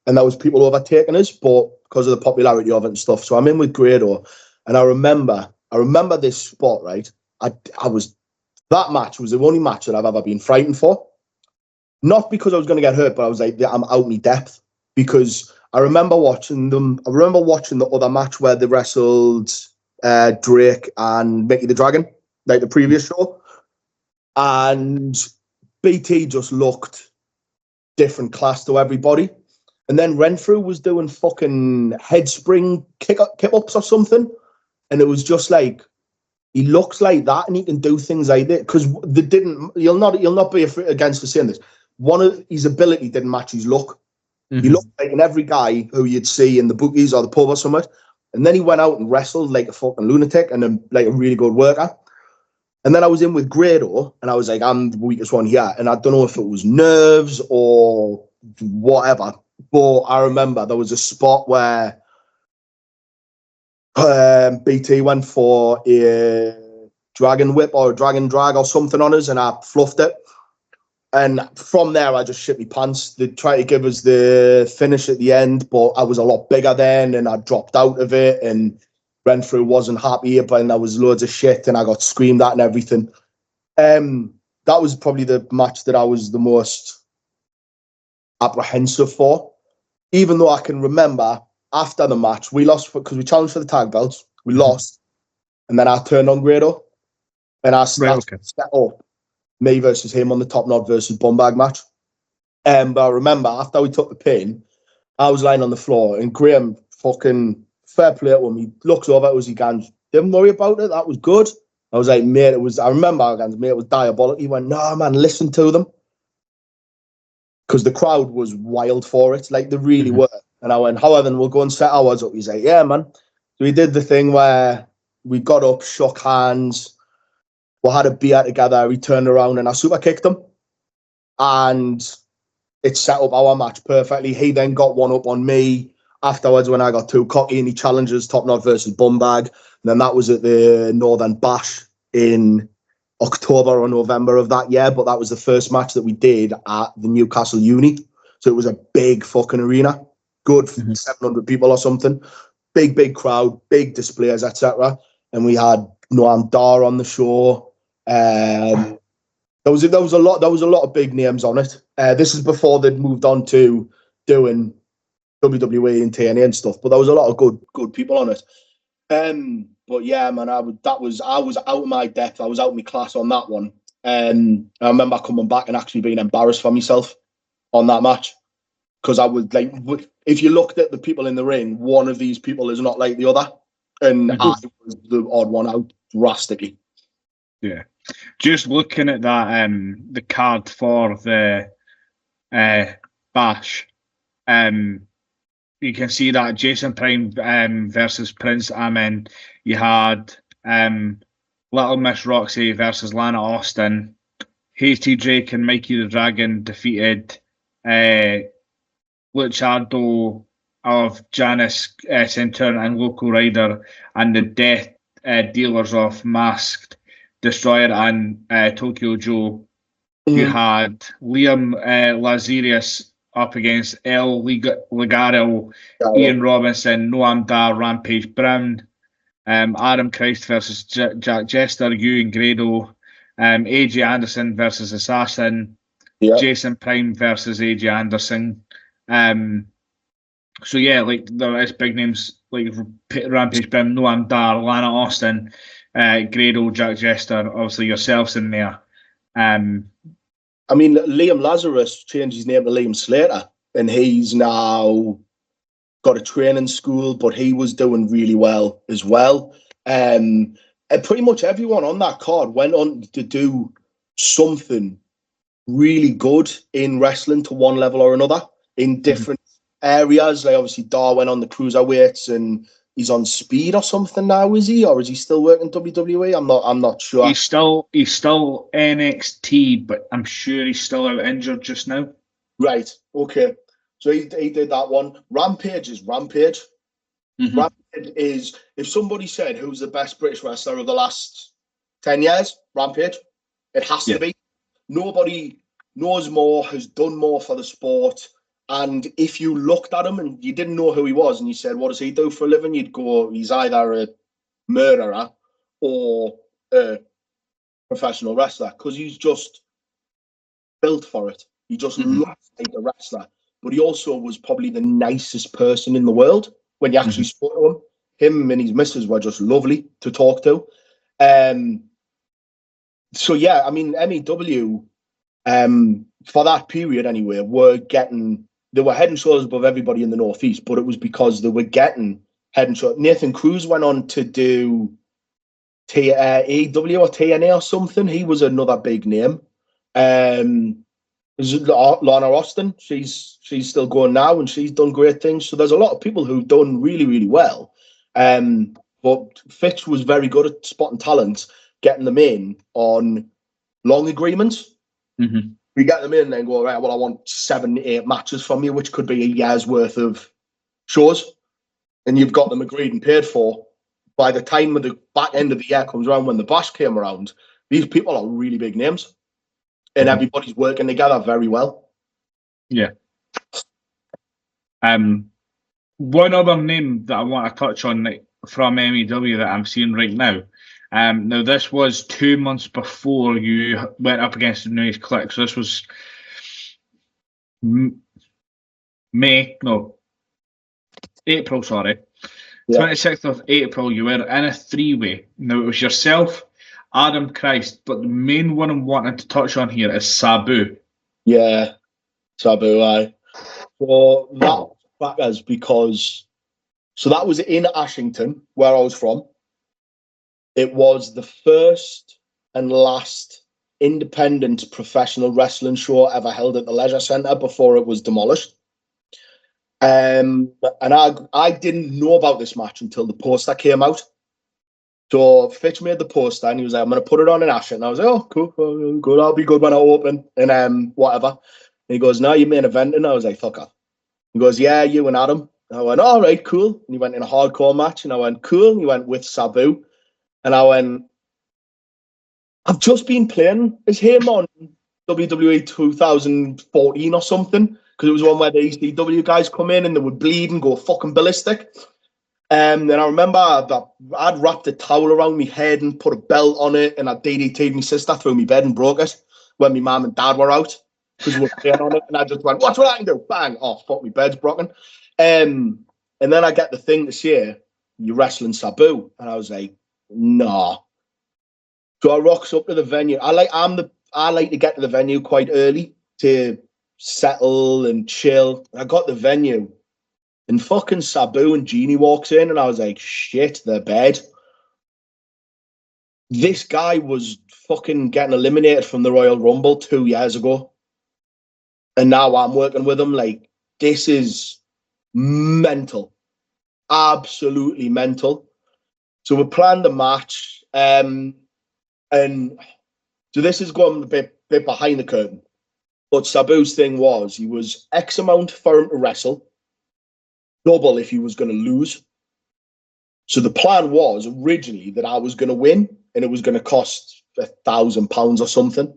And there was people overtaking us, but because of the popularity of it and stuff. So I'm in with Grado, and I remember this spot, right? That match was the only match that I've ever been frightened for. Not because I was going to get hurt, but I was like, I'm out of my depth. Because I remember watching them. I remember watching the other match where they wrestled Drake and Mickey the Dragon, like the previous show. And BT just looked different class to everybody. And then Renfrew was doing fucking head spring kick-ups or something. And it was just like, he looks like that and he can do things like that. Because they didn't, you'll not be against for saying this. One of his ability didn't match his look. Mm-hmm. He looked like in every guy who you'd see in the bookies or the pub or something. And then he went out and wrestled like a fucking lunatic and like a really good worker. And then I was in with Grado, and I was like, I'm the weakest one here. And I don't know if it was nerves or whatever. But I remember there was a spot where BT went for a dragon whip or a dragon drag or something on us, and I fluffed it. And from there, I just shit my pants. They tried to give us the finish at the end, but I was a lot bigger then, and I dropped out of it, and Renfrew wasn't happy, but there was loads of shit, and I got screamed at and everything. That was probably the match that I was the most apprehensive for. Even though I can remember after the match, we lost because we challenged for the tag belts. We lost, and then I turned on Grado, and I set up me versus him on the Top Knot versus Bumbag match. But I remember after we took the pin, I was lying on the floor, and Graham fucking fair play to him. He looks over at us, he goes, didn't worry about it, that was good. I was like, mate, I remember I goes, mate, it was diabolical. He went, no, man, listen to them. Because the crowd was wild for it, like they really were. And I went, however, we'll go and set ours up. He's like, yeah, man. So we did the thing where we got up, shook hands, we had a beer together, we turned around and I super kicked him. And it set up our match perfectly. He then got one up on me afterwards when I got too cocky and he challenges Top Knot versus Bumbag. And then that was at the Northern Bash in October or November of that year. But that was the first match that we did at the Newcastle Uni. So it was a big fucking arena. Good 700 people or something. Big crowd, big displays, etc. And we had Noam Dar on the show. There was a lot of big names on it. This is before they'd moved on to doing WWE and TNA and stuff, but there was a lot of good people on it. But yeah, man, I was out of my depth. I was out of my class on that one. I remember coming back and actually being embarrassed for myself on that match because I was like, if you looked at the people in the ring, one of these people is not like the other, and I was the odd one out drastically. Yeah, just looking at that, the card for the Bash, you can see that Jason Prime versus Prince Amen. You had Little Miss Roxy versus Lana Austin. Hasty Drake and Mikey the Dragon defeated Luchado of Janice Centurion and Local Rider, and the Death Dealers of Masked Destroyer and Tokyo Joe. You had Liam Lazarius up against El Ligaro, Ian Robinson, Noam Dar, Rampage Brown, Adam Christ versus Jack Jester, you and Grado, AJ Anderson versus Assassin, Jason Prime versus AJ Anderson, So yeah, like there is big names like Rampage Brim, Noam Dar, Lana Austin, Grado, Jack Jester, obviously yourselves in there. I mean, Liam Lazarus changed his name to Liam Slater, and he's now got a training school, but he was doing really well as well. And pretty much everyone on that card went on to do something really good in wrestling to one level or another in different areas. Like obviously Dar went on the cruiserweights and he's on Speed or something now, is he? Or is he still working WWE? I'm not sure. He's still NXT, but I'm sure he's still out injured just now. Right. Okay. So he did that one. Rampage is Rampage. Mm-hmm. Rampage is, if somebody said who's the best British wrestler of the last 10 years, Rampage. It has to be. Nobody knows more, has done more for the sport. And if you looked at him and you didn't know who he was and you said, what does he do for a living? You'd go, he's either a murderer or a professional wrestler, because he's just built for it. He just looks like a wrestler. But he also was probably the nicest person in the world when you actually spoke to him. Him and his missus were just lovely to talk to. So, yeah, I mean, MEW, for that period anyway, they were head and shoulders above everybody in the Northeast, but it was because they were getting head and shoulders. Nathan Cruz went on to do AEW or TNA or something. He was another big name. Lana Austin, she's still going now and she's done great things. So there's a lot of people who've done really, really well. But Fitch was very good at spotting talent, getting them in on long agreements. We get them in and go, right, well, I want 7-8 matches from you, which could be a year's worth of shows. And you've got them agreed and paid for. By the time the back end of the year comes around, when the Bash came around, these people are really big names. And everybody's working together very well. Yeah. One other name that I want to touch on from MEW that I'm seeing right now. Now, this was 2 months before you went up against the Noise Click. So this was April, sorry. Yeah. 26th of April, you were in a 3-way. Now, it was yourself, Adam Christ, but the main one I'm wanting to touch on here is Sabu. Yeah, Sabu, aye. So that is because, so that was in Ashington, where I was from. It was the first and last independent professional wrestling show ever held at the Leisure Centre before it was demolished. And I didn't know about this match until the poster came out. So Fitch made the poster and he was like, I'm going to put it on in Ashton. And I was like, oh, cool, good. I'll be good when I open. And whatever. And he goes, no, you main event. And I was like, fuck off. He goes, yeah, you and Adam. And I went, all right, cool. And he went in a hardcore match. And I went, cool. And he went with Sabu. And I went, I've just been playing as him on WWE 2014 or something. Because it was one where the ECW guys come in and they would bleed and go fucking ballistic. And I remember that I'd wrapped a towel around my head and put a belt on it, and I DDT'd my sister through my bed and broke it when my mum and dad were out because we were playing on it. And I just went, "What's what I can do?" Bang! Oh, fuck, my bed's broken. And then I get the thing to say, "You're wrestling Sabu," and I was like, "Nah." So I rocks up to the venue. I like to get to the venue quite early to settle and chill. I got the venue. And fucking Sabu and Genie walks in, and I was like, shit, they're bed. This guy was fucking getting eliminated from the Royal Rumble 2 years ago. And now I'm working with him. Like, this is mental. Absolutely mental. So we planned the match. And so this is going a bit behind the curtain. But Sabu's thing was, he was X amount for him to wrestle. Double if he was going to lose. So the plan was originally that I was going to win and it was going to cost £1,000 or something.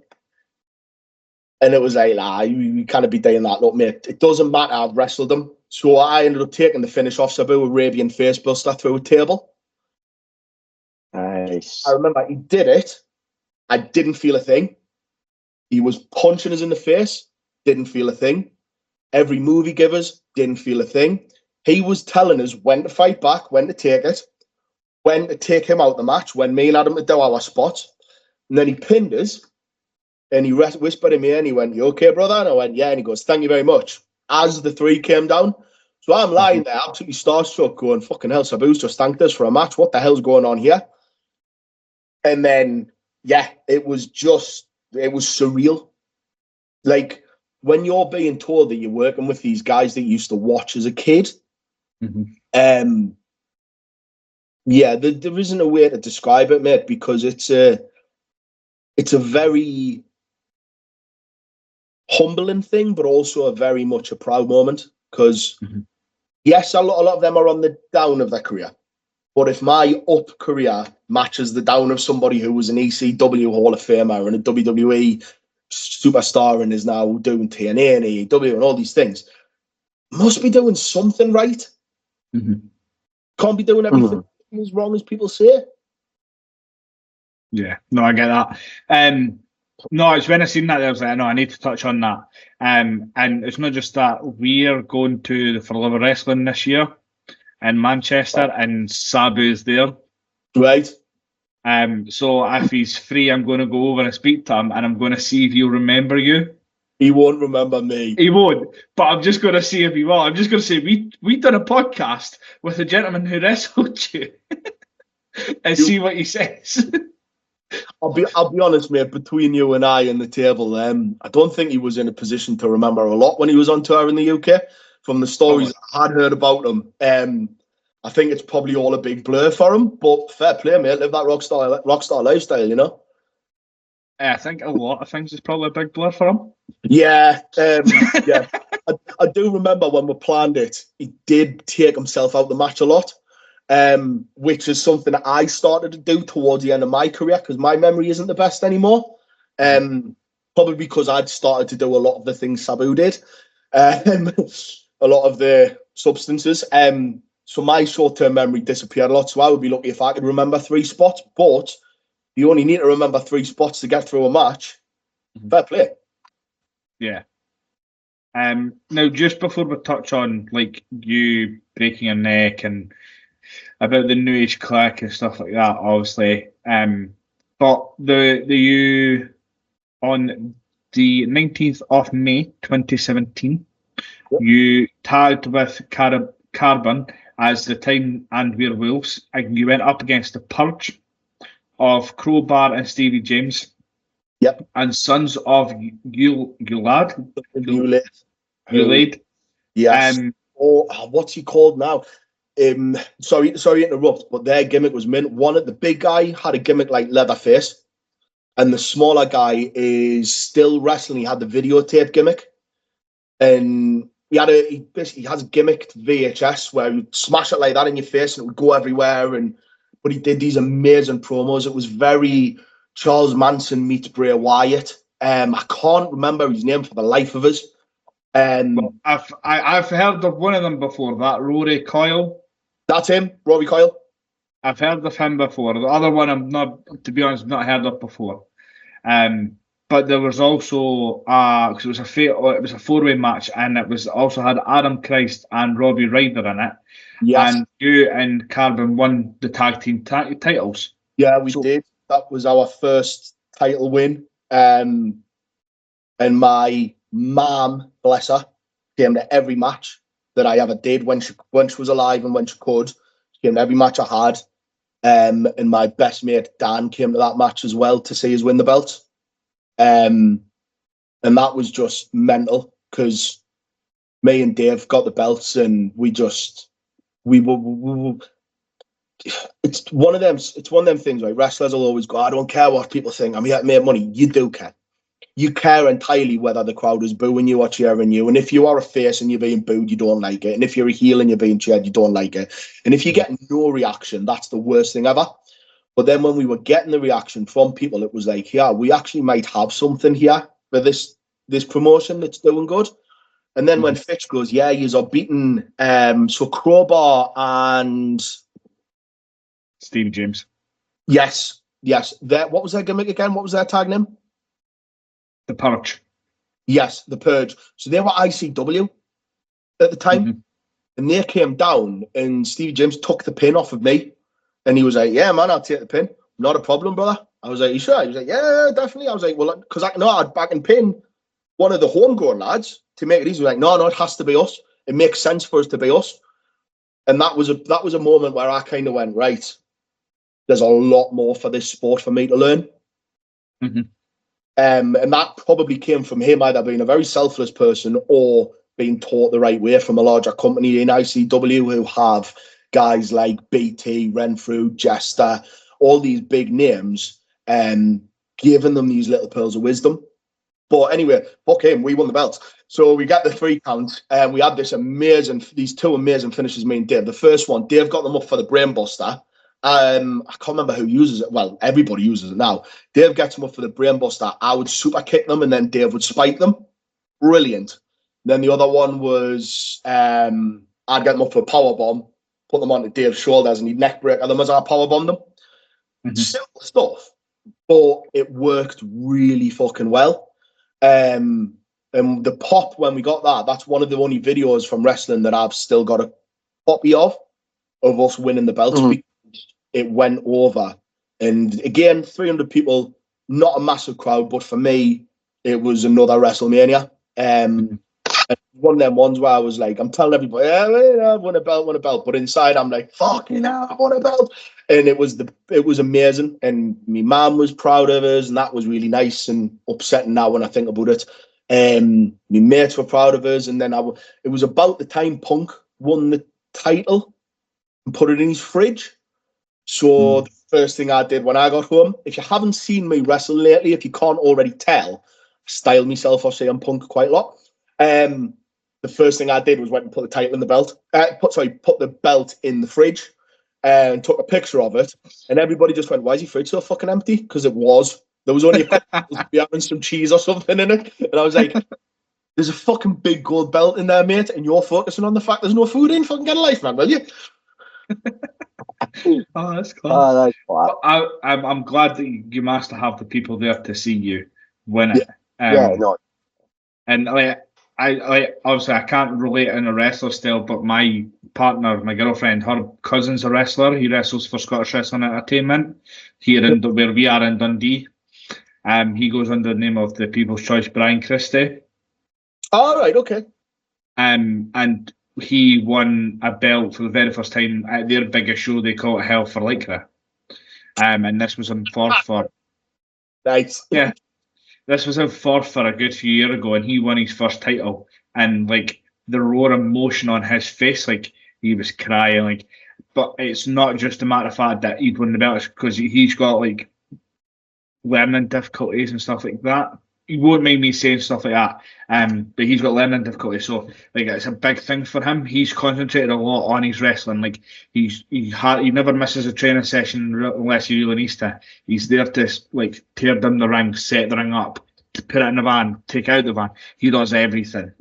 And it was like, we can't be doing that. Look, mate, it doesn't matter. I've wrestled him. So I ended up taking the finish off Sabu, Arabian facebuster through a table. Nice. I remember he did it. I didn't feel a thing. He was punching us in the face. Didn't feel a thing. Every move he gave us, didn't feel a thing. He was telling us when to fight back, when to take it, when to take him out the match, when me and Adam to do our spots. And then he pinned us and he whispered in my ear and he went, "You okay, brother?" And I went, "Yeah." And he goes, "Thank you very much." As the three came down. So I'm lying there, absolutely starstruck, going, "Fucking hell, Sabu's just thanked us for a match. What the hell's going on here?" And then, yeah, it was surreal. Like, when you're being told that you're working with these guys that you used to watch as a kid, yeah, there isn't a way to describe it, mate, because it's a very humbling thing, but also a very much a proud moment. Because yes, a lot of them are on the down of their career, but if my up career matches the down of somebody who was an ECW Hall of Famer and a WWE superstar and is now doing TNA and AEW and all these things, must be doing something right. Can't be doing everything as wrong as people say. Yeah, no, I get that. No, it's when I seen that, I was like, no, I need to touch on that. And it's not just that, we're going to the For Love of Wrestling this year in Manchester, and Sabu's there. Right. So if he's free, I'm going to go over and speak to him, and I'm going to see if he'll remember you. He won't remember me. He won't, but I'm just going to see if he will. I'm just going to say, we done a podcast with a gentleman who wrestled you and see what he says. I'll be honest, mate, between you and I and the table, I don't think he was in a position to remember a lot when he was on tour in the UK. From the stories I had heard about him, I think it's probably all a big blur for him, but fair play, mate. Live that rock star lifestyle, you know? I think a lot of things is probably a big blur for him. Yeah, yeah. I do remember when we planned it, he did take himself out the match a lot, which is something that I started to do towards the end of my career because my memory isn't the best anymore. Probably because I'd started to do a lot of the things Sabu did, a lot of the substances. So my short-term memory disappeared a lot. So I would be lucky if I could remember 3 spots, but you only need to remember 3 spots to get through a match. Fair play. Yeah. Now, just before we touch on like you breaking your neck and about the New Age Click and stuff like that, obviously, but the you on the 19th of May 2017, you tagged with Carbon as the Time and Werewolves, and you went up against the Purge of Crowbar and Stevie James. Yep. And Sons of Gulad. Yes. What's he called now? Sorry to interrupt, but their gimmick was mint. One of the big guy had a gimmick like Leatherface, and the smaller guy is still wrestling. He had the videotape gimmick, and he basically has a gimmicked VHS where he'd smash it like that in your face and it would go everywhere. But he did these amazing promos. It was very Charles Manson meets Bray Wyatt. I can't remember his name for the life of us. Well, I've heard of one of them before. That Rory Coyle. That's him, Rory Coyle. I've heard of him before. The other one, I'm not, to be honest, not heard of before. But there was also because it was a 4-way match, and it was also had Adam Christ and Robbie Ryder in it. Yes. And you and Carbon won the tag team titles. Yeah, we did. That was our first title win. And my mum, bless her, came to every match that I ever did when she was alive and when she could. She came to every match I had. And my best mate Dan came to that match as well to see us win the belt. And that was just mental because me and Dave got the belts and we were. It's one of them things, right? Wrestlers will always go, I don't care what people think, I'm here to make money. You do care. You care entirely whether the crowd is booing you or cheering you. And if you are a face and you're being booed, you don't like it. And if you're a heel and you're being cheered, you don't like it. And if you get no reaction, that's the worst thing ever. But then when we were getting the reaction from people, it was like, yeah, we actually might have something here for this promotion that's doing good. And then when Fitch goes, yeah, you're beating so Crowbar and Steve James. Yes. What was their gimmick again? What was their tag name? The Purge. Yes, the Purge. So they were ICW at the time. and they came down, and Stevie James took the pin off of me, and he was like, "Yeah, man, I'll take the pin. Not a problem, brother." I was like, "You sure?" He was like, "Yeah, definitely." I was like, "Well, because I know I'd back and pin one of the homegrown lads to make it easy." He was like, "No, it has to be us. It makes sense for us to be us." And that was a moment where I kind of went, right, there's a lot more for this sport for me to learn. Mm-hmm. And that probably came from him either being a very selfless person or being taught the right way from a larger company in ICW, who have guys like BT, Renfrew, Jester, all these big names, giving them these little pearls of wisdom. But anyway, fuck him, we won the belt. So we got the 3 count, and we had these 2 amazing finishes, me and Dave. The first one, Dave got them up for the Brainbuster. I can't remember who uses it. Well, everybody uses it now. Dave gets them up for the Brainbuster. I would super kick them, and then Dave would spike them. Brilliant. Then the other one was I'd get them up for a power bomb, put them onto Dave's shoulders, and he'd neck break them as I power bombed them. Mm-hmm. Simple stuff, but it worked really fucking well. And the pop when we got that's one of the only videos from wrestling that I've still got a copy of us winning the belt. Mm-hmm. It went over, and again, 300 people, not a massive crowd, but for me, it was another WrestleMania. One of them ones where I was like, I'm telling everybody, yeah, I've won a belt, but inside I'm like, fucking hell, I won a belt, and it was amazing, and my mum was proud of us, and that was really nice and upsetting now when I think about it. My mates were proud of us, and then it was about the time Punk won the title and put it in his fridge. So the first thing I did when I got home, if you haven't seen me wrestle lately, if you can't already tell, I style myself or say I'm Punk quite a lot. The first thing I did was went and put the title in the belt. Put the belt in the fridge and took a picture of it. And everybody just went, "Why is your fridge so fucking empty?" Because it was. There was only a couple of having some cheese or something in it. And I was like, "There's a fucking big gold belt in there, mate, and you're focusing on the fact there's no food in. Fucking get a life, man, will you?" Oh, that's class. I'm glad that you managed to have the people there to see you win it. No. And obviously I can't relate in a wrestler still, but my partner, my girlfriend, her cousin's a wrestler. He wrestles for Scottish Wrestling Entertainment here where we are in Dundee. He goes under the name of the People's Choice Brian Christie. All right, okay. And he won a belt for the very first time at their biggest show. They call it Hell for Lycra. And this was in Forth for... Nice. Yeah. This was in Forth for a good few years ago, and he won his first title. And, like, the raw emotion on his face, like, he was crying, like... But it's not just a matter of fact that he'd won the belt, because he's got, like, learning difficulties and stuff like that. He won't mind me saying stuff like that, but he's got learning difficulties, so like it's a big thing for him. He's concentrated a lot on his wrestling. Like he never misses a training session unless he really needs to. He's there to like tear down the ring, set the ring up, put it in the van, take out the van. He does everything.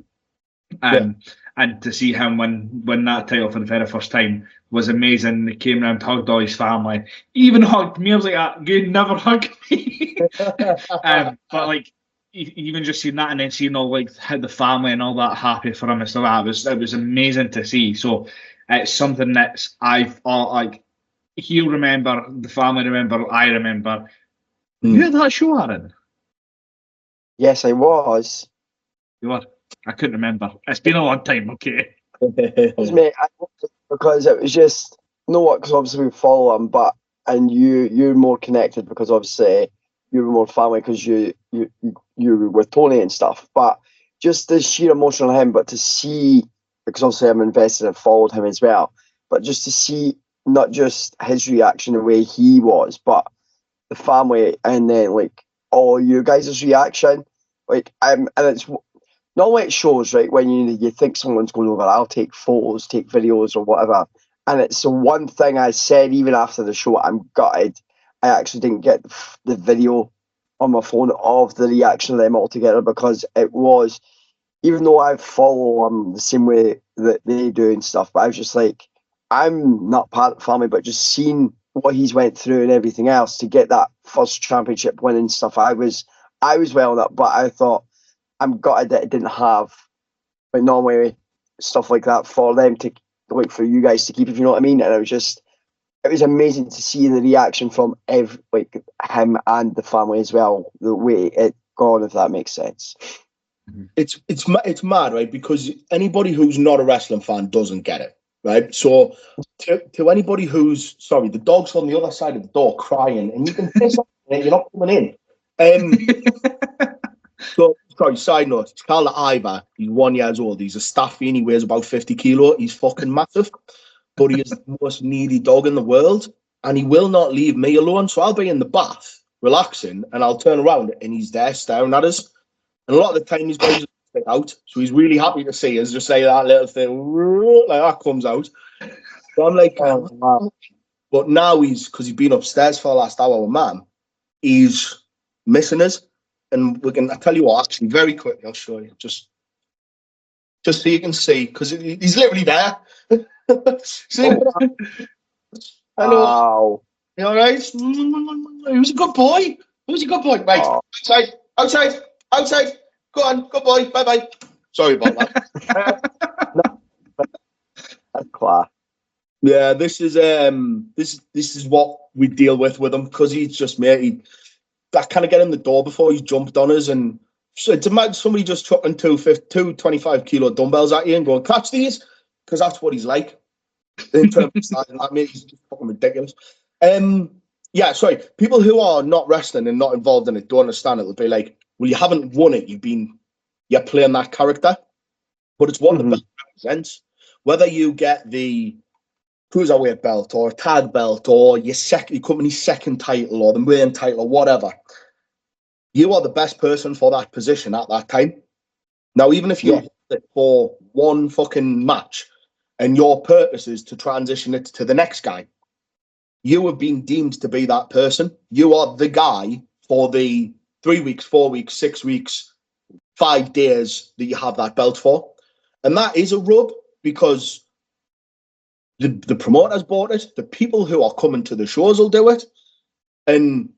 And to see him win that title for the very first time was amazing. He came around, hugged all his family, even hugged me. I was like, "You never hug me." But like, even just seeing that, and then seeing all like how the family and all that happy for him and stuff, it was amazing to see. So it's something that he'll remember, the family remember, I remember. You had that show, Aaron? Yes, I was. You were. I couldn't remember. It's been a long time. Okay. Mate, because it was just because obviously we follow him, and you're more connected because obviously you were more family because you were with Tony and stuff. But just the sheer emotion on him, but to see, because obviously I'm invested and followed him as well, but just to see not just his reaction the way he was, but the family, and then like all you guys' reaction, like and it's not like it shows, right, when you think someone's going over, I'll take photos, take videos or whatever. And it's the one thing I said, even after the show, I'm gutted. I actually didn't get the video on my phone of the reaction of them all together, because it was, even though I follow them the same way that they do and stuff, but I was just like, I'm not part of the family, but just seeing what he's went through and everything else to get that first championship win and stuff, I was well up, but I thought, I'm gutted that it didn't have, like normally stuff like that for them to, like, for you guys to keep, if you know what I mean. And it was amazing to see the reaction from like him and the family as well, the way it gone, if that makes sense. It's mad, right? Because anybody who's not a wrestling fan doesn't get it, right? So to anybody who's sorry, the dog's on the other side of the door crying, and you can piss off it, you're not coming in. So sorry, side note, it's Carl Ivor. He's 1 year old. He's a staffy and he weighs about 50 kilo. He's fucking massive, but he is the most needy dog in the world, and he will not leave me alone. So I'll be in the bath relaxing, and I'll turn around and he's there staring at us. And a lot of the time, he's going to stick out. So he's really happy to see us just say that little thing, like that comes out. So I'm like, Oh, wow. but now because he's been upstairs for the last hour with Mum, he's missing us. And I tell you what, actually, very quickly, I'll show you. Just so you can see, because he's literally there. See? Hello. Wow. You all right? He was a good boy. He was a good boy, mate. Oh. Outside. Go on, good boy. Bye. Sorry about that. That's class. Yeah, this is what we deal with him, because he's just that kind of get in the door before he jumped on us. And so to imagine somebody just chucking two 25 kilo dumbbells at you and going, catch these, because that's what he's like. In terms of size, that mate, he's just fucking ridiculous. Yeah, sorry. People who are not wrestling and not involved in it don't understand it. They'll be like, well, you haven't won it. You're playing that character, but it's what the belt represents. Whether you get the cruiserweight belt or a tag belt or your company's second title or the main title or whatever, you are the best person for that position at that time. Now, even if you hold it for one fucking match and your purpose is to transition it to the next guy, you have been deemed to be that person. You are the guy for the 3 weeks, 4 weeks, 6 weeks, 5 days that you have that belt for. And that is a rub, because the promoters bought it. The people who are coming to the shows will do it. And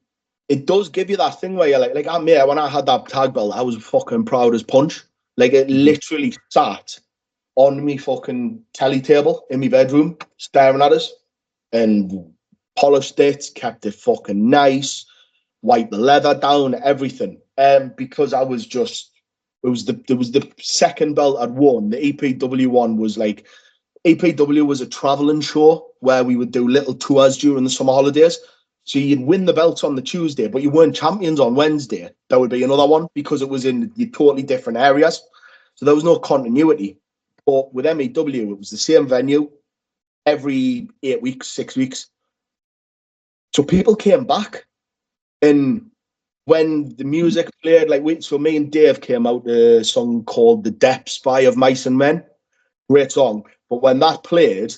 it does give you that thing where you're like I'm here, when I had that tag belt, I was fucking proud as punch. Like, it literally sat on me fucking telly table in my bedroom, staring at us, and polished it, kept it fucking nice, wiped the leather down, everything. Because I was just, it was the second belt I'd won. The EPW one was like, EPW was a traveling show where we would do little tours during the summer holidays. So you'd win the belts on the Tuesday, but you weren't champions on Wednesday. That would be another one, because it was in totally different areas. So there was no continuity. But with MEW, it was the same venue every 8 weeks, 6 weeks. So people came back. And when the music played, so me and Dave came out a song called The Depths by Of Mice and Men. Great song. But when that played,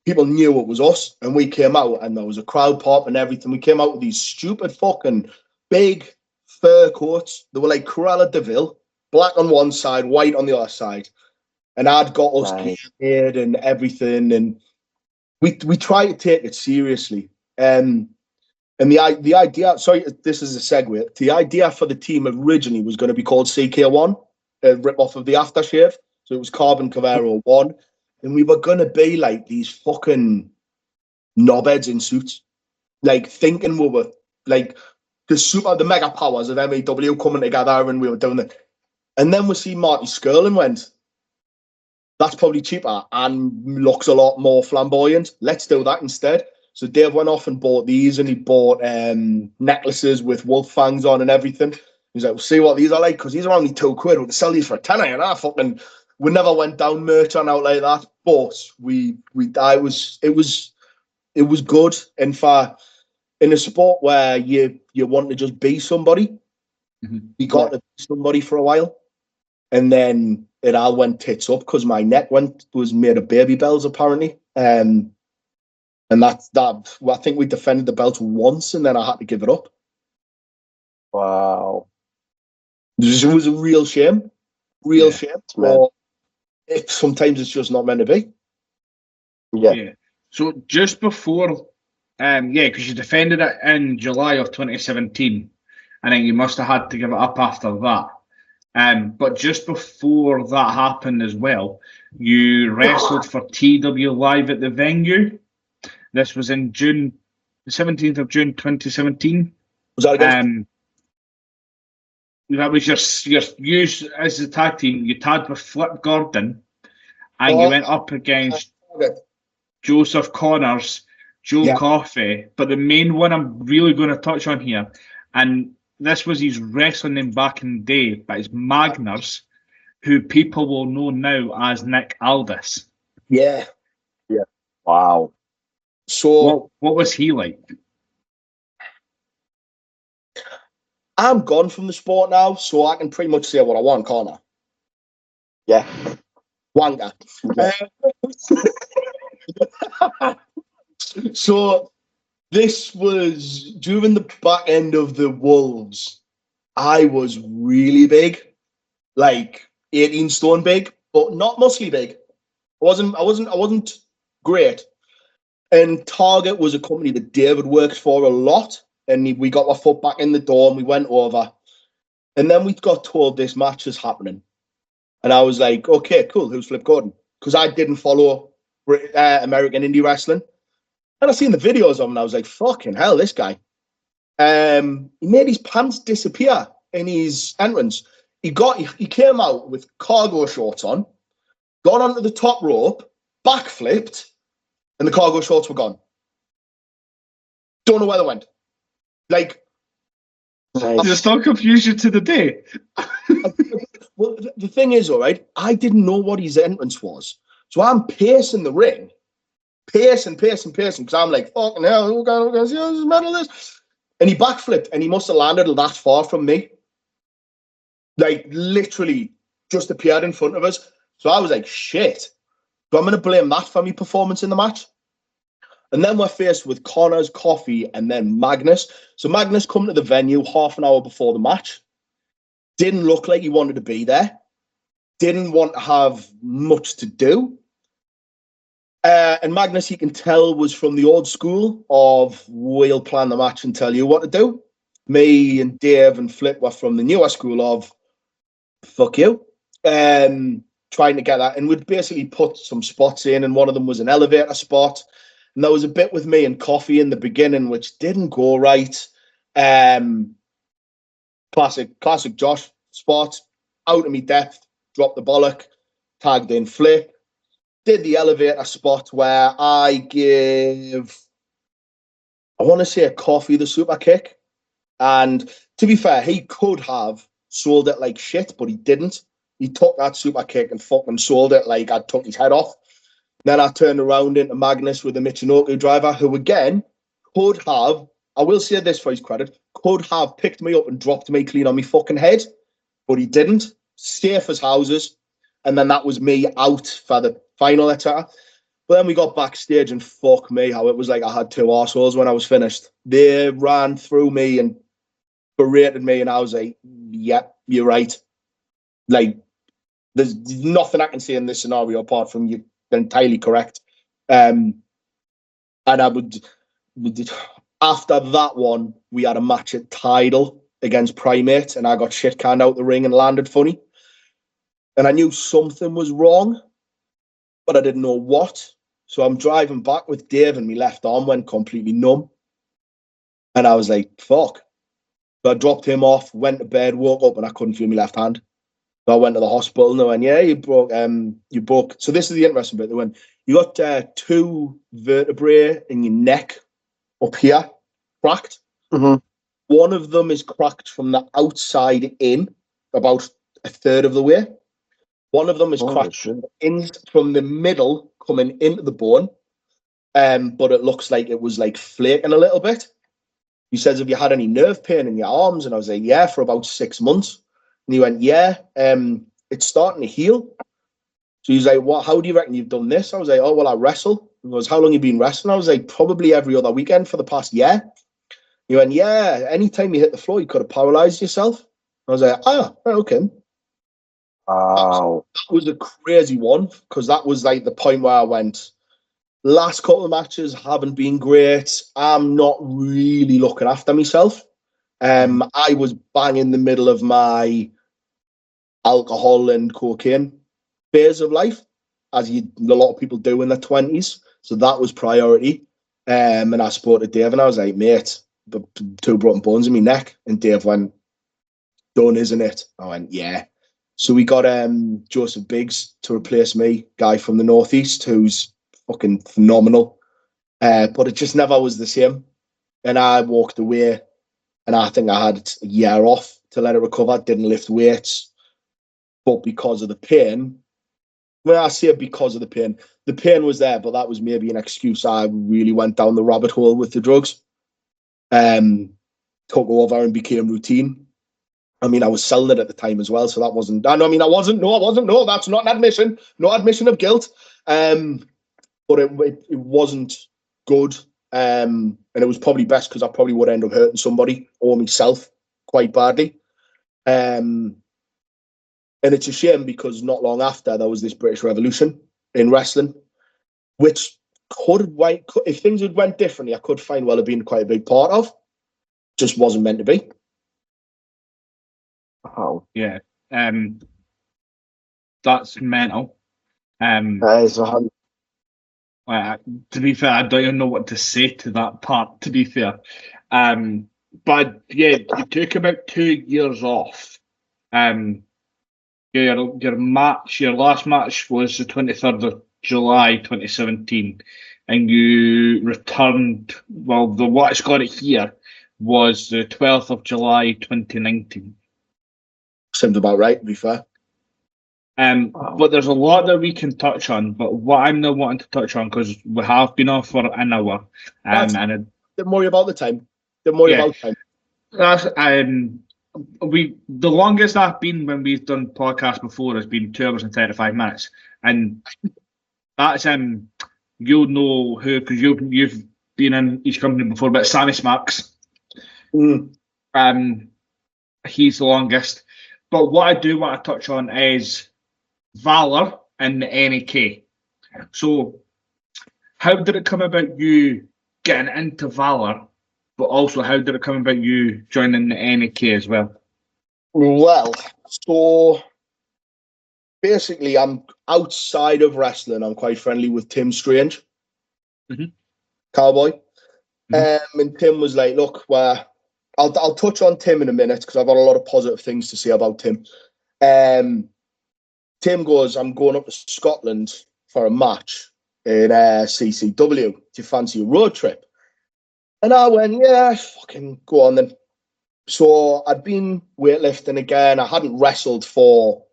people knew it was us, and we came out, and there was a crowd pop and everything. We came out with these stupid fucking big fur coats. They were like Cruella de Vil, black on one side, white on the other side. And I'd got us painted and everything, and we try to take it seriously. And the idea, sorry, this is a segue. The idea for the team originally was going to be called CK1, a rip-off of the aftershave. So it was Carbon Kavaro 1. And we were going to be like these fucking knobheads in suits. Like, thinking we were like the mega powers of MEW coming together, and we were doing it. And then we see Marty Skrull and went, that's probably cheaper and looks a lot more flamboyant. Let's do that instead. So Dave went off and bought these, and he bought necklaces with wolf fangs on and everything. He's like, we'll see what these are like, because these are only £2. We can sell these for a tenner, and we never went down merch on out like that. But it was good. And in a sport where you want to just be somebody, you got to be somebody for a while. And then it all went tits up, because my neck was made of baby bells, apparently. And that I think we defended the belt once, and then I had to give it up. Wow. It was a real shame. Shame. But sometimes it's just not meant to be. Yeah. So just before, because you defended it in July of 2017, and then you must have had to give it up after that. But just before that happened as well, You wrestled for TW Live at the venue. This was in June, the 17th of June, 2017. Was that against? That was your use as a tag team. You tagged with Flip Gordon, and you went up against Joseph Connors, Joe Coffey. But the main one I'm really going to touch on here, and this was his wrestling name back in the day, but it's Magnus, who people will know now as Nick Aldis. Yeah. Wow. So what was he like? I'm gone from the sport now, so I can pretty much say what I want, can't I? Yeah. Wanker. So this was during the back end of the Wolves. I was really big, like 18 stone big, but not muscly big. I wasn't great. And Target was a company that David worked for a lot. And we got our foot back in the door and we went over. And then we got told this match is happening. And I was like, okay, cool. Who's Flip Gordon? Because I didn't follow American indie wrestling. And I seen the videos of him and I was like, fucking hell, this guy. He made his pants disappear in his entrance. He came out with cargo shorts on, got onto the top rope, backflipped, and the cargo shorts were gone. Don't know where they went. Like, Does it still confuse you to the day? well, the thing is, all right, I didn't know what his entrance was. So I'm pacing the ring, pacing, because I'm like, fucking hell, we're going to see this metal this. And he backflipped, and he must have landed that far from me. Like, literally just appeared in front of us. So I was like, shit. So I'm going to blame that for my performance in the match. And then we're faced with Connors, Coffey, and then Magnus. So Magnus come to the venue half an hour before the match. Didn't look like he wanted to be there. Didn't want to have much to do. And Magnus, you can tell, was from the old school of we'll plan the match and tell you what to do. Me and Dave and Flip were from the newer school of fuck you. Trying to get that. And we'd basically put some spots in, and one of them was an elevator spot. And there was a bit with me and Coffey in the beginning, which didn't go right. Classic Josh spot, out of me depth, dropped the bollock, tagged in Flip, did the elevator spot where I want to say a Coffey the super kick. And to be fair, he could have sold it like shit, but he didn't. He took that super kick and fucking sold it like I took his head off. Then I turned around into Magnus with a Michinoku driver, who again could have, I will say this for his credit, could have picked me up and dropped me clean on my fucking head, but he didn't. Safe as houses. And then that was me out for the final, etc. But then we got backstage and fuck me, how it was like I had two arseholes when I was finished. They ran through me and berated me, and I was like, yeah, you're right. Like, there's nothing I can say in this scenario apart from you entirely correct. And I would after that one, we had a match at Tidal against Primate, and I got shit canned out the ring and landed funny. And I knew something was wrong, but I didn't know what. So I'm driving back with Dave, and my left arm went completely numb. And I was like, fuck. So I dropped him off, went to bed, woke up, and I couldn't feel my left hand. So I went to the hospital, and they went, yeah, you broke. So this is the interesting bit. They went, you got two vertebrae in your neck up here, cracked. Mm-hmm. One of them is cracked from the outside in, about a third of the way. One of them is cracked from the middle, coming into the bone. But it looks like it was like flaking a little bit. He says, have you had any nerve pain in your arms? And I was like, yeah, for about 6 months. And he went, yeah, it's starting to heal. So he's like, what? How do you reckon you've done this? I was like, oh, well, I wrestle. He goes, how long have you been wrestling? I was like, probably every other weekend for the past year. He went, yeah, anytime you hit the floor, you could have paralyzed yourself. I was like, okay. Wow. That was a crazy one, because that was like the point where I went, last couple of matches haven't been great. I'm not really looking after myself. I was bang in the middle of my alcohol and cocaine phase of life. as a lot of people do in their 20s. So that was priority. And I spoke to Dave and I was like, mate, the 2 broken bones in my neck. And Dave went, done, isn't it? I went, yeah. So we got Joseph Biggs to replace me, guy from the Northeast, who's fucking phenomenal. But it just never was the same. And I walked away, and I think I had a year off to let it recover. Didn't lift weights, but because of the pain, when I say because of the pain was there, but that was maybe an excuse. I really went down the rabbit hole with the drugs, took over and became routine. I mean, I was selling it at the time as well, so that wasn't. I wasn't. No, that's not an admission. No admission of guilt. But it wasn't good. And it was probably best because I probably would end up hurting somebody or myself quite badly. And it's a shame because not long after there was this British Revolution in wrestling, which if things had went differently, I could find well have been quite a big part of. Just wasn't meant to be. Oh, Yeah. That's mental. that is To be fair, I don't even know what to say to that part, to be fair. But yeah, you took about 2 years off. Your last match was the 23rd of July 2017, and you returned, what it's got it here was the 12th of July 2019. Seems about right, to be fair. But there's a lot that we can touch on. But what I'm not wanting to touch on, because we have been on for an hour, Don't worry about the time. Don't worry about time. That's the longest I've been when we've done podcasts before has been 2 hours and 35 minutes, and that's you'll know who, because you've been in each company before, but Sammy Smacks, he's the longest. But what I do want to touch on is Valor and the NAK. So, how did it come about you getting into Valor, but also how did it come about you joining the NAK as well? Well, so basically, I'm outside of wrestling. I'm quite friendly with Tim Strange, Cowboy. And Tim was like, look, I'll touch on Tim in a minute because I've got a lot of positive things to say about Tim. Tim goes, I'm going up to Scotland for a match in CCW. Do you fancy a road trip? And I went, yeah, fucking go on then. So I'd been weightlifting again. I hadn't wrestled for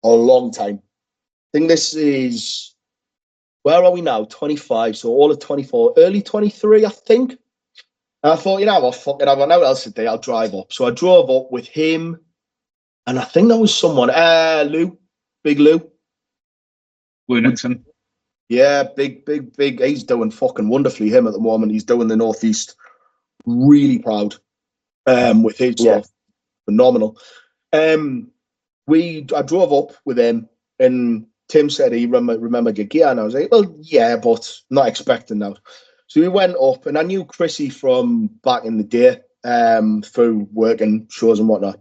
a long time. I think this is, where are we now? 25. So all of 24, early 23, I think. And I thought, you know what, fuck it, I've got no else to do. I'll drive up. So I drove up with him, and I think there was someone, Lou, Big Lou. Lou Nixon. Yeah, big. He's doing fucking wonderfully, him at the moment. He's doing the Northeast really proud with his stuff. Phenomenal. I drove up with him, and Tim said he remembered your gear, and I was like, well, yeah, but not expecting that. So we went up, and I knew Chrissy from back in the day through working shows and whatnot.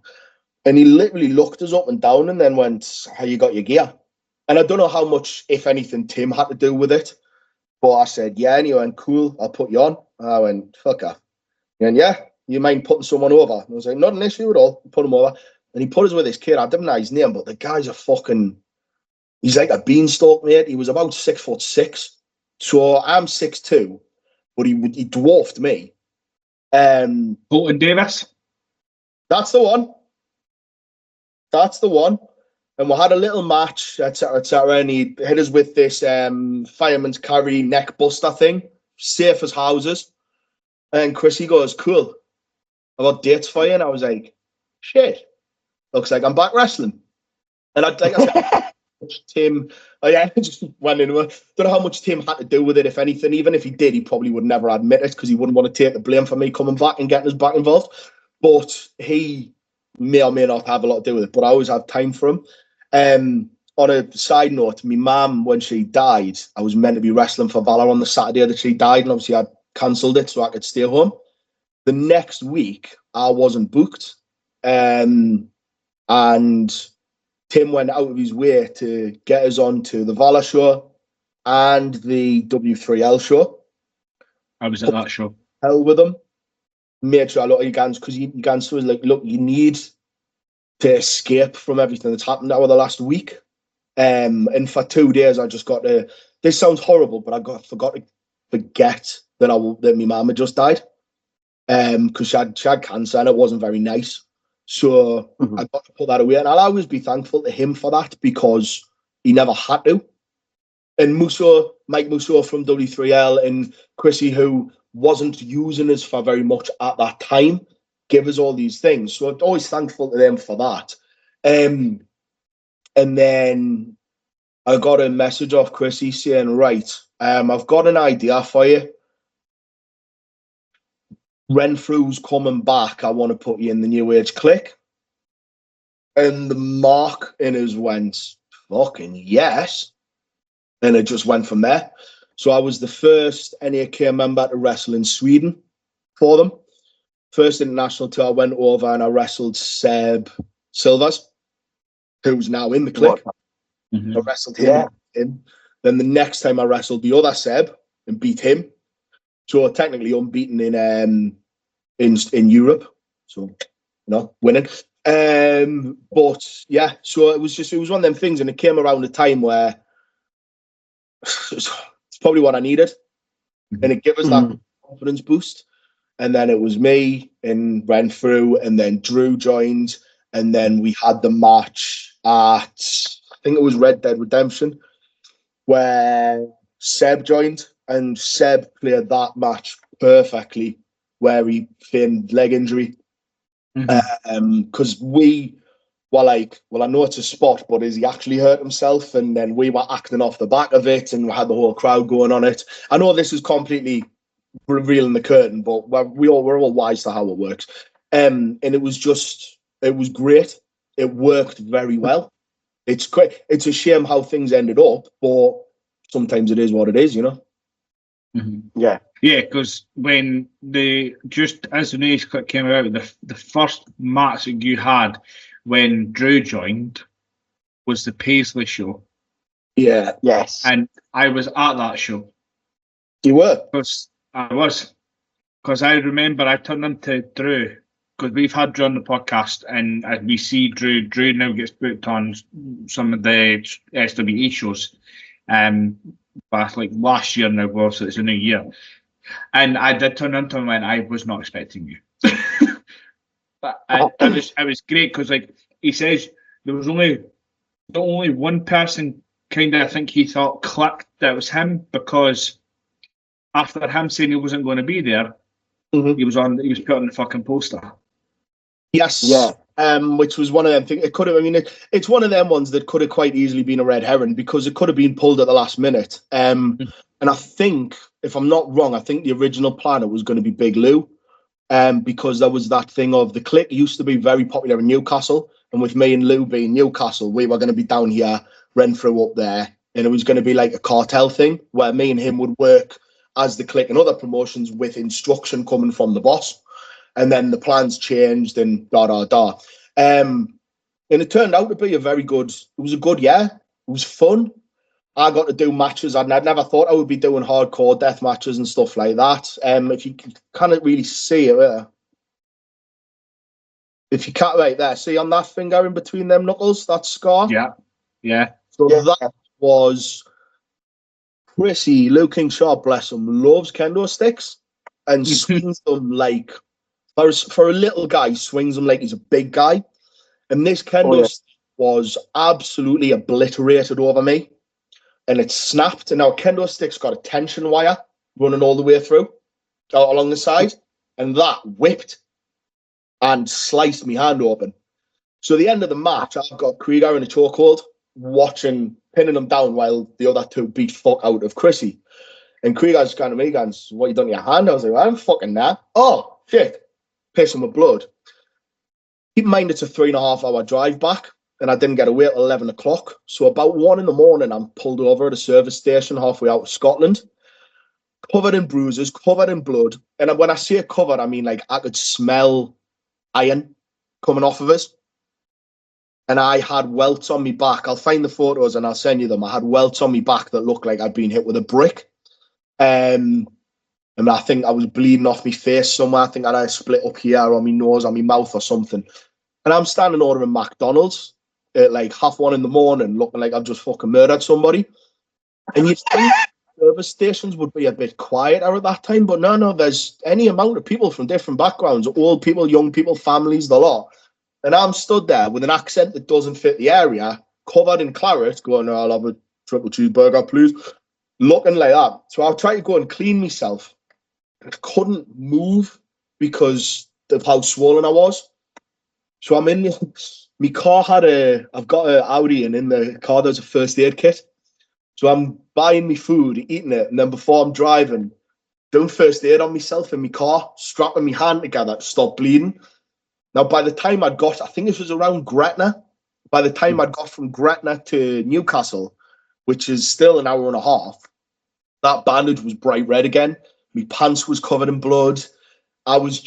And he literally looked us up and down and then went, how you got your gear? And I don't know how much, if anything, Tim had to do with it. But I said, yeah. And he went, cool, I'll put you on. And I went, fuck off. And yeah, you mind putting someone over? And I was like, not an issue at all. Put him over. And he put us with this kid. I didn't know his name, but the guy's he's like a beanstalk, mate. He was about 6'6". So I'm 6'2". But he dwarfed me. Bolton Davis? That's the one. And we had a little match, etc. And he hit us with this fireman's carry neck buster thing. Safe as houses. And Chrissy goes, cool. I got dates for you. And I was like, shit. Looks like I'm back wrestling. And I said, Tim, I just went into it. Don't know how much Tim had to do with it, if anything. Even if he did, he probably would never admit it because he wouldn't want to take the blame for me coming back and getting us back involved. But he may or may not have a lot to do with it. But I always have time for him. On a side note, my mum, when she died, I was meant to be wrestling for Valor on the Saturday that she died, and obviously I cancelled it so I could stay home. The next week, I wasn't booked. And Tim went out of his way to get us on to the Valor show and the W3L show. I was at that show. Hell with them. Made sure a lot of you guys, because you guys was like, look, you need to escape from everything that's happened over the last week. And for 2 days, I just got to. This sounds horrible, but I forgot to forget that my mum had just died. Because she had cancer and it wasn't very nice. So I got to put that away, and I'll always be thankful to him for that because he never had to. And Mike Musso from W3L and Chrissy, who wasn't using us for very much at that time, give us all these things. So I'm always thankful to them for that. And then I got a message off Chrissy saying, right, I've got an idea for you. Renfrew's coming back. I want to put you in the New Age clique. And the Mark in us went, fucking yes. And it just went from there. So I was the first NAK member to wrestle in Sweden for them. First international tour, I went over and I wrestled Seb Silvers, who's now in the clique. I wrestled him. Then the next time I wrestled the other Seb and beat him. So technically unbeaten in Europe. So winning. But yeah, so it was one of them things, and it came around a time where it's probably what I needed. And it gave us that confidence boost. And then it was me and Renfrew, and then Drew joined, and then we had the match at, I think it was Red Dead Redemption, where Seb joined, and Seb played that match perfectly, where he feigned leg injury. Because we were like, well, I know it's a spot, but is he actually hurt himself? And then we were acting off the back of it, and we had the whole crowd going on it. I know this is completely revealing the curtain, but we're all wise to how it works. And it was great. It worked very well. It's great. It's a shame how things ended up, but sometimes it is what it is, you know? Yeah. Yeah, because when as the news clip came out, the first match that you had when Drew joined was the Paisley show. Yeah. Yes. And I was at that show. You were? Because I remember I turned into Drew, because we've had Drew on the podcast, and as we see Drew now gets booked on some of the SWE shows. But like last year now, so it's a new year. And I did turn into him and I was not expecting you. But I was great because, like he says, there was only one person kind of, I think he thought, clicked that was him, because after him saying he wasn't going to be there, he was put on the fucking poster. Yes. Yeah. Which was one of them things. It could have. I mean, it's one of them ones that could have quite easily been a red herring, because it could have been pulled at the last minute. And I think, if I'm not wrong, I think the original planner was going to be Big Lou, because there was that thing of the clique used to be very popular in Newcastle, and with me and Lou being Newcastle, we were going to be down here, Renfrew up there, and it was going to be like a cartel thing where me and him would work as the clique and other promotions with instruction coming from the boss. And then the plans changed and And it turned out to be it was a good year. It was fun. I got to do matches. I'd never thought I would be doing hardcore death matches and stuff like that. If you can't really see it, if you can't right there, see on that finger in between them knuckles, that scar? Yeah. So that was Chrissy, Lou King Sharp, bless him, loves kendo sticks and swings them like, for a little guy, swings them like he's a big guy. And this kendo stick was absolutely obliterated over me. And it snapped. And our kendo stick's got a tension wire running all the way through, along the side. And that whipped and sliced my hand open. So at the end of the match, I've got Krieger in a chokehold, pinning him down while the other two beat fuck out of Chrissy. And Krieger's kind of me going, what you done to your hand? I was like, well, I'm fucking that. Oh, shit. Pissing with blood. Keep in mind, it's a 3.5 hour drive back, and I didn't get away at 11 o'clock. So about 1 a.m, I'm pulled over at a service station halfway out of Scotland, covered in bruises, covered in blood. And when I say covered, I mean like I could smell iron coming off of us. and I had welts on my back. I'll find the photos and I'll send you them. I had welts on my back that looked like I'd been hit with a brick. And I think I was bleeding off my face somewhere. I think I had a split up here on my nose, on my mouth or something. And I'm standing ordering McDonald's at like 1:30 in the morning, looking like I've just fucking murdered somebody. And you'd think service stations would be a bit quieter at that time, but no, there's any amount of people from different backgrounds, old people, young people, families, the lot. And I'm stood there with an accent that doesn't fit the area, covered in claret, going, I'll have a triple cheeseburger, please. Looking like that. So I tried to go and clean myself. I couldn't move because of how swollen I was. So I'm in my car I've got an Audi, and in the car there's a first aid kit. So I'm buying me food, eating it, and then before I'm driving, doing first aid on myself in my car, strapping my hand together to stop bleeding. Now, by the time I think this was around Gretna, by the time I'd got from Gretna to Newcastle, which is still an hour and a half, that bandage was bright red again. My pants was covered in blood. I was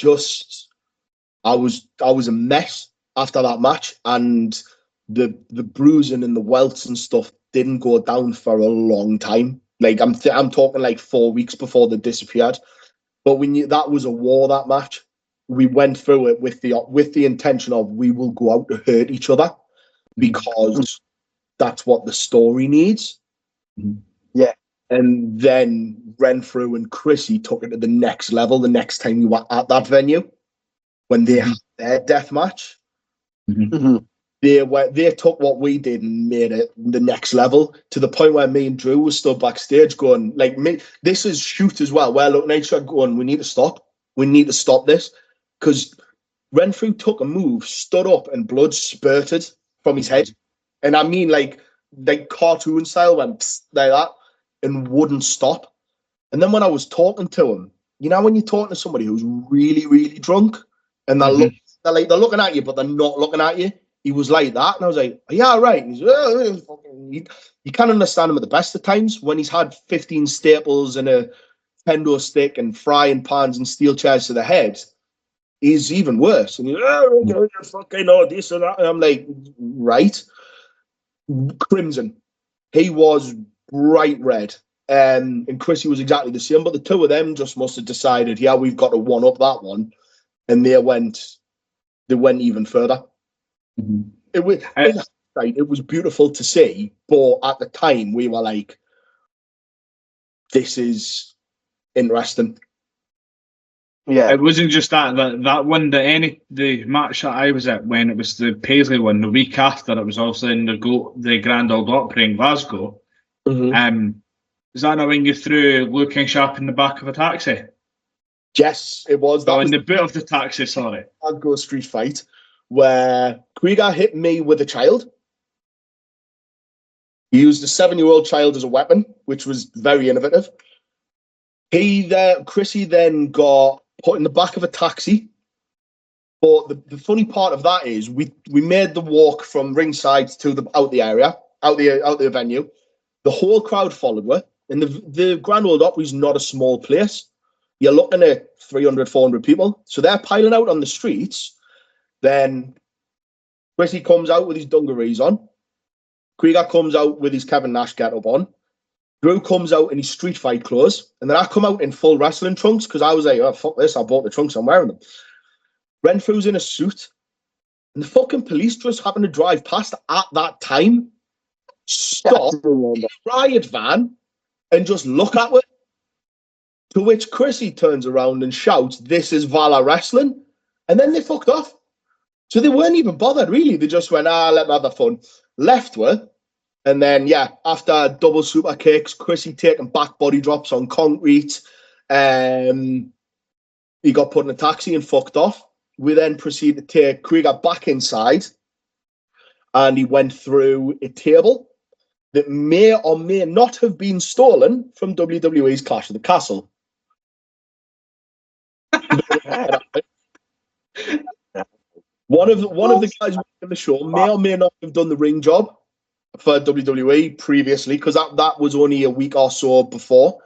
a mess after that match, and the bruising and the welts and stuff didn't go down for a long time. Like I'm talking like 4 weeks before they disappeared. But that was a war, that match. We went through it with the intention of we will go out to hurt each other because that's what the story needs. Yeah. And then Renfrew and Chrissy took it to the next level the next time we were at that venue when they had their death match. They took what we did and made it the next level, to the point where me and Drew were stood backstage going, like, me, this is shoot as well. We're looking at each other going, we need to stop. We need to stop this. Because Renfrew took a move, stood up, and blood spurted from his head. And I mean, like cartoon style, went psst, like that, and wouldn't stop. And then when I was talking to him, you know, when you're talking to somebody who's really, really drunk, and they're looking at you, but they're not looking at you. He was like that, and I was like, "Yeah, right." He's, you can't understand him at the best of times when he's had 15 staples and a kendo stick and frying pans and steel chairs to the head. He's even worse, and he's fucking all this and that. And I'm like, right, crimson. He was bright red, and Chrissy was exactly the same. But the two of them just must have decided, yeah, we've got to one up that one, and they went even further. It was beautiful to see, but at the time we were like, this is interesting. Yeah, it wasn't just that one, the match that I was at when it was the Paisley one, the week after, it was also in the Grand Old Opry in Glasgow. Is that not when you threw Luke King Sharp in the back of a taxi? Yes, it was. In the boot of the taxi, sorry. Glasgow street fight, where Krieger hit me with a child. He used a 7-year-old child as a weapon, which was very innovative. Chrissy then got put in the back of a taxi. But the funny part of that is we made the walk from ringside to out the venue. The whole crowd followed her. And the Grand Old Opry is not a small place. You're looking at 300, 400 people. So they're piling out on the streets. Then Chrissy comes out with his dungarees on. Krieger comes out with his Kevin Nash getup on. Drew comes out in his street fight clothes. And then I come out in full wrestling trunks because I was like, oh, fuck this. I bought the trunks. I'm wearing them. Renfrew's in a suit. And the fucking police just happened to drive past at that time, stop the riot van, and just look at it. To which Chrissy turns around and shouts, "This is Valor Wrestling." And then they fucked off. So they weren't even bothered, really. They just went, let me have the fun. Left her. And then, after double super kicks, Chrissy taking back body drops on concrete. He got put in a taxi and fucked off. We then proceeded to take Krieger back inside. And he went through a table that may or may not have been stolen from WWE's Clash of the Castle. One of the guys working the show may or may not have done the ring job for WWE previously, because that was only a week or so before.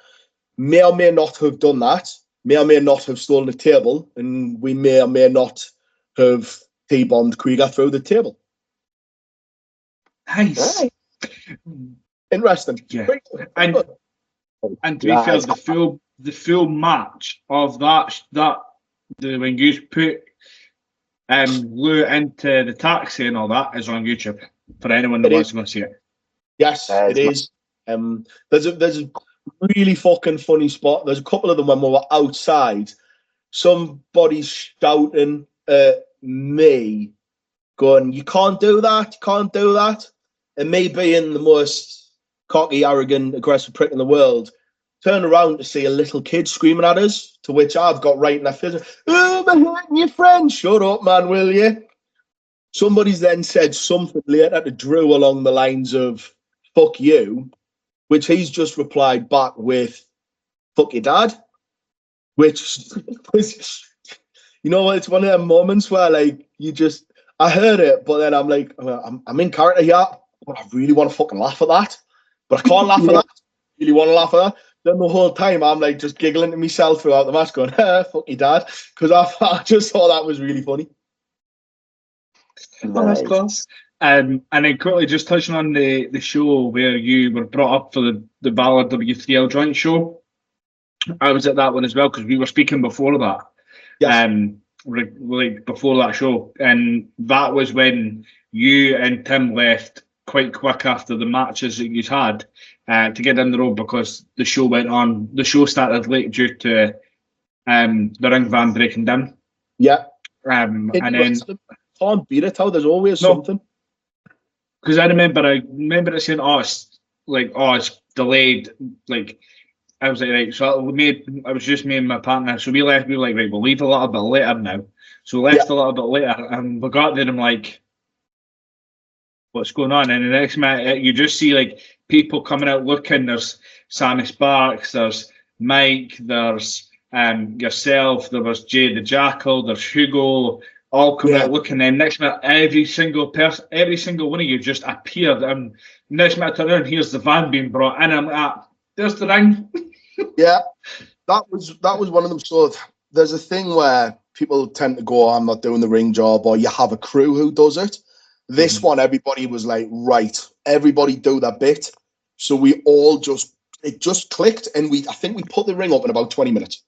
May or may not have done that. May or may not have stolen a table, and we may or may not have T-bombed Krieger through the table. Nice. Aye. Interesting. Yeah. Great. And to be fair, the full match of when you put Lou into the taxi and all that is on YouTube for anyone that wants to go see it. Yes, it is. There's a really fucking funny spot. There's a couple of them when we were outside. Somebody's shouting at me, going, "You can't do that, you can't do that." And me being the most cocky, arrogant, aggressive prick in the world, turn around to see a little kid screaming at us, to which I've got right in their face. "Oh, I'm hurting your friend." "Shut up, man, will you?" Somebody's then said something later to Drew along the lines of, "Fuck you," which he's just replied back with, "Fuck your dad," which was, it's one of them moments where, like, I heard it, but then I'm like, I'm in character here, but I really want to fucking laugh at that, but I can't laugh at that. I really want to laugh at that. Then the whole time I'm like just giggling to myself throughout the match, going, "Fuck your dad," because I just thought that was really funny. Oh, that's class. And then quickly just touching on the show where you were brought up for the Valor W3L joint show. I was at that one as well because we were speaking before that. Yes. Like before that show, and that was when you and Tim left quite quick after the matches that you had to get down the road because the show went on. The show started late due to the ring van breaking down. Yeah. And then can't beat it. How there's always something. Because I remember it saying, it's delayed. Like I was like, right. So I was just me and my partner. So we left. We were like, right, we'll leave a little bit later now. So we left a little bit later, and we got there. And I'm like, what's going on? And the next minute, you just see like people coming out looking. There's Sammy Sparks. There's Mike. There's yourself. There was Jay the Jackal. There's Hugo. All coming out looking. Then next minute, every single one of you just appeared. And next minute, I turn around, here's the van being brought in. I'm like, there's the ring. Yeah, that was one of them. So there's a thing where people tend to go, "I'm not doing the ring job," or you have a crew who does it. This one, everybody was like, right, everybody do that bit. So we all it just clicked, and I think we put the ring up in about 20 minutes.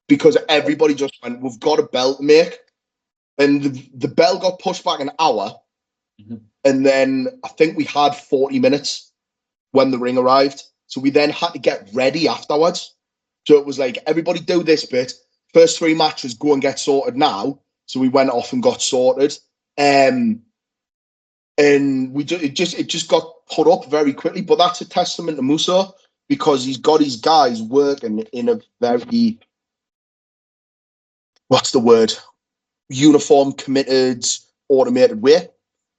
Because everybody just went, "We've got a bell to make." And the bell got pushed back an hour. And then I think we had 40 minutes when the ring arrived. So we then had to get ready afterwards. So it was like, everybody do this bit. First 3 matches, go and get sorted now. So we went off and got sorted. And it just got put up very quickly. But that's a testament to Musa because he's got his guys working in a very, what's the word? Uniform, committed, automated way.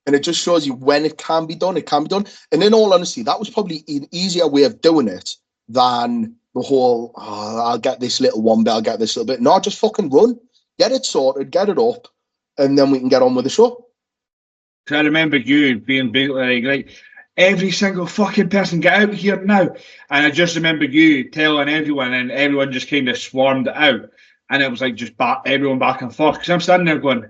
And it just shows you when it can be done, it can be done. And in all honesty, that was probably an easier way of doing it than the whole, I'll get this little one bit, I'll get this little bit. No, just fucking run. Get it sorted, get it up, and then we can get on with the show. So I remember you being like, every single fucking person get out here now. And I just remember you telling everyone, and everyone just kind of swarmed out. And it was like just everyone back and forth. Because I'm standing there going,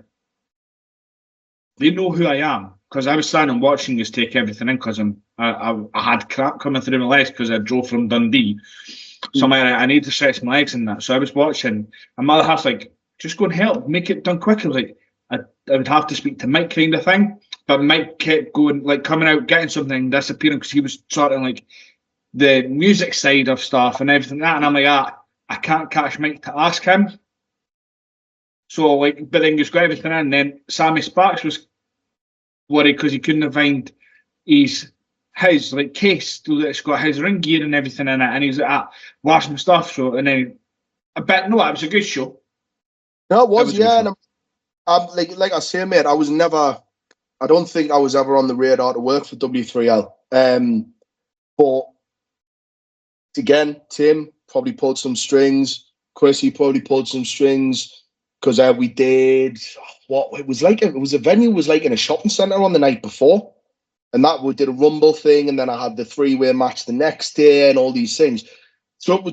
they know who I am. Because I was standing watching you take everything in because I had crap coming through my legs because I drove from Dundee. So I need to stretch my legs and that. So I was watching. And my other half's like, just go and help, make it done quicker. I was like, I would have to speak to Mike kind of thing. But Mike kept going, like coming out, getting something, disappearing because he was sorting like the music side of stuff and everything like that. And I'm like, I can't catch Mike to ask him. So, like, but then he's got everything in. And then Sammy Sparks was worried because he couldn't find his like case that's got his ring gear and everything in it. And he's like, wash my stuff. So, and then it was a good show. No, it was yeah. And I'm like I say, mate, I don't think I was ever on the radar to work for W3L. But again, Tim probably pulled some strings. Chrissy probably pulled some strings because we did what it was like. It was a venue was like in a shopping centre on the night before, and that we did a rumble thing, and then I had the 3-way match the next day and all these things. So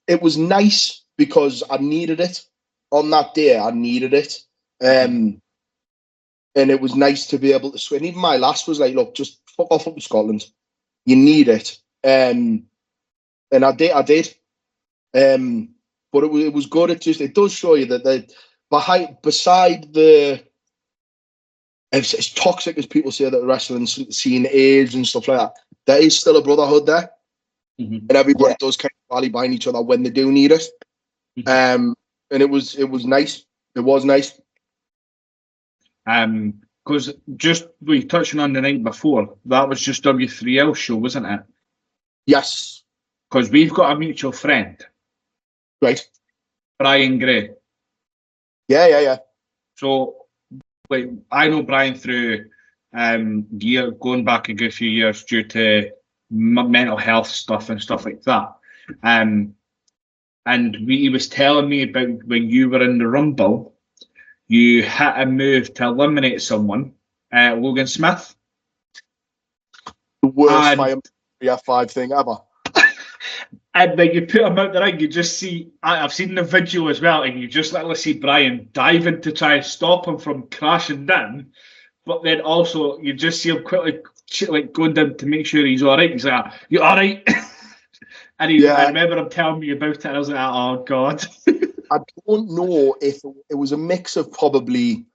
it was nice because I needed it on that day. I needed it. and it was nice to be able to swim. Even my last was like, look, just fuck off up to Scotland. You need it. And I did. But it was good. It does show you that beside the, as toxic as people say that the wrestling scene is and stuff like that, there is still a brotherhood there. And everybody does kind of rally behind each other when they do need it. And it was nice. It was nice. Because just we touching on the night before, that was just W3L show, wasn't it? Yes. Because we've got a mutual friend, Right. Brian Gray. Yeah. So, like, I know Brian through going back a good few years due to mental health stuff and stuff like that. And he was telling me about when you were in the Rumble, you had a move to eliminate someone, Logan Smith. The worst F5 thing ever. And then you put him out the ring, you just see, I've seen the video as well, and you just literally see Brian diving to try and stop him from crashing down. But then also, you just see him quickly like going down to make sure he's all right. He's like, you all right? And I remember him telling me about it, and I was like, oh, God. I don't know if it was a mix of probably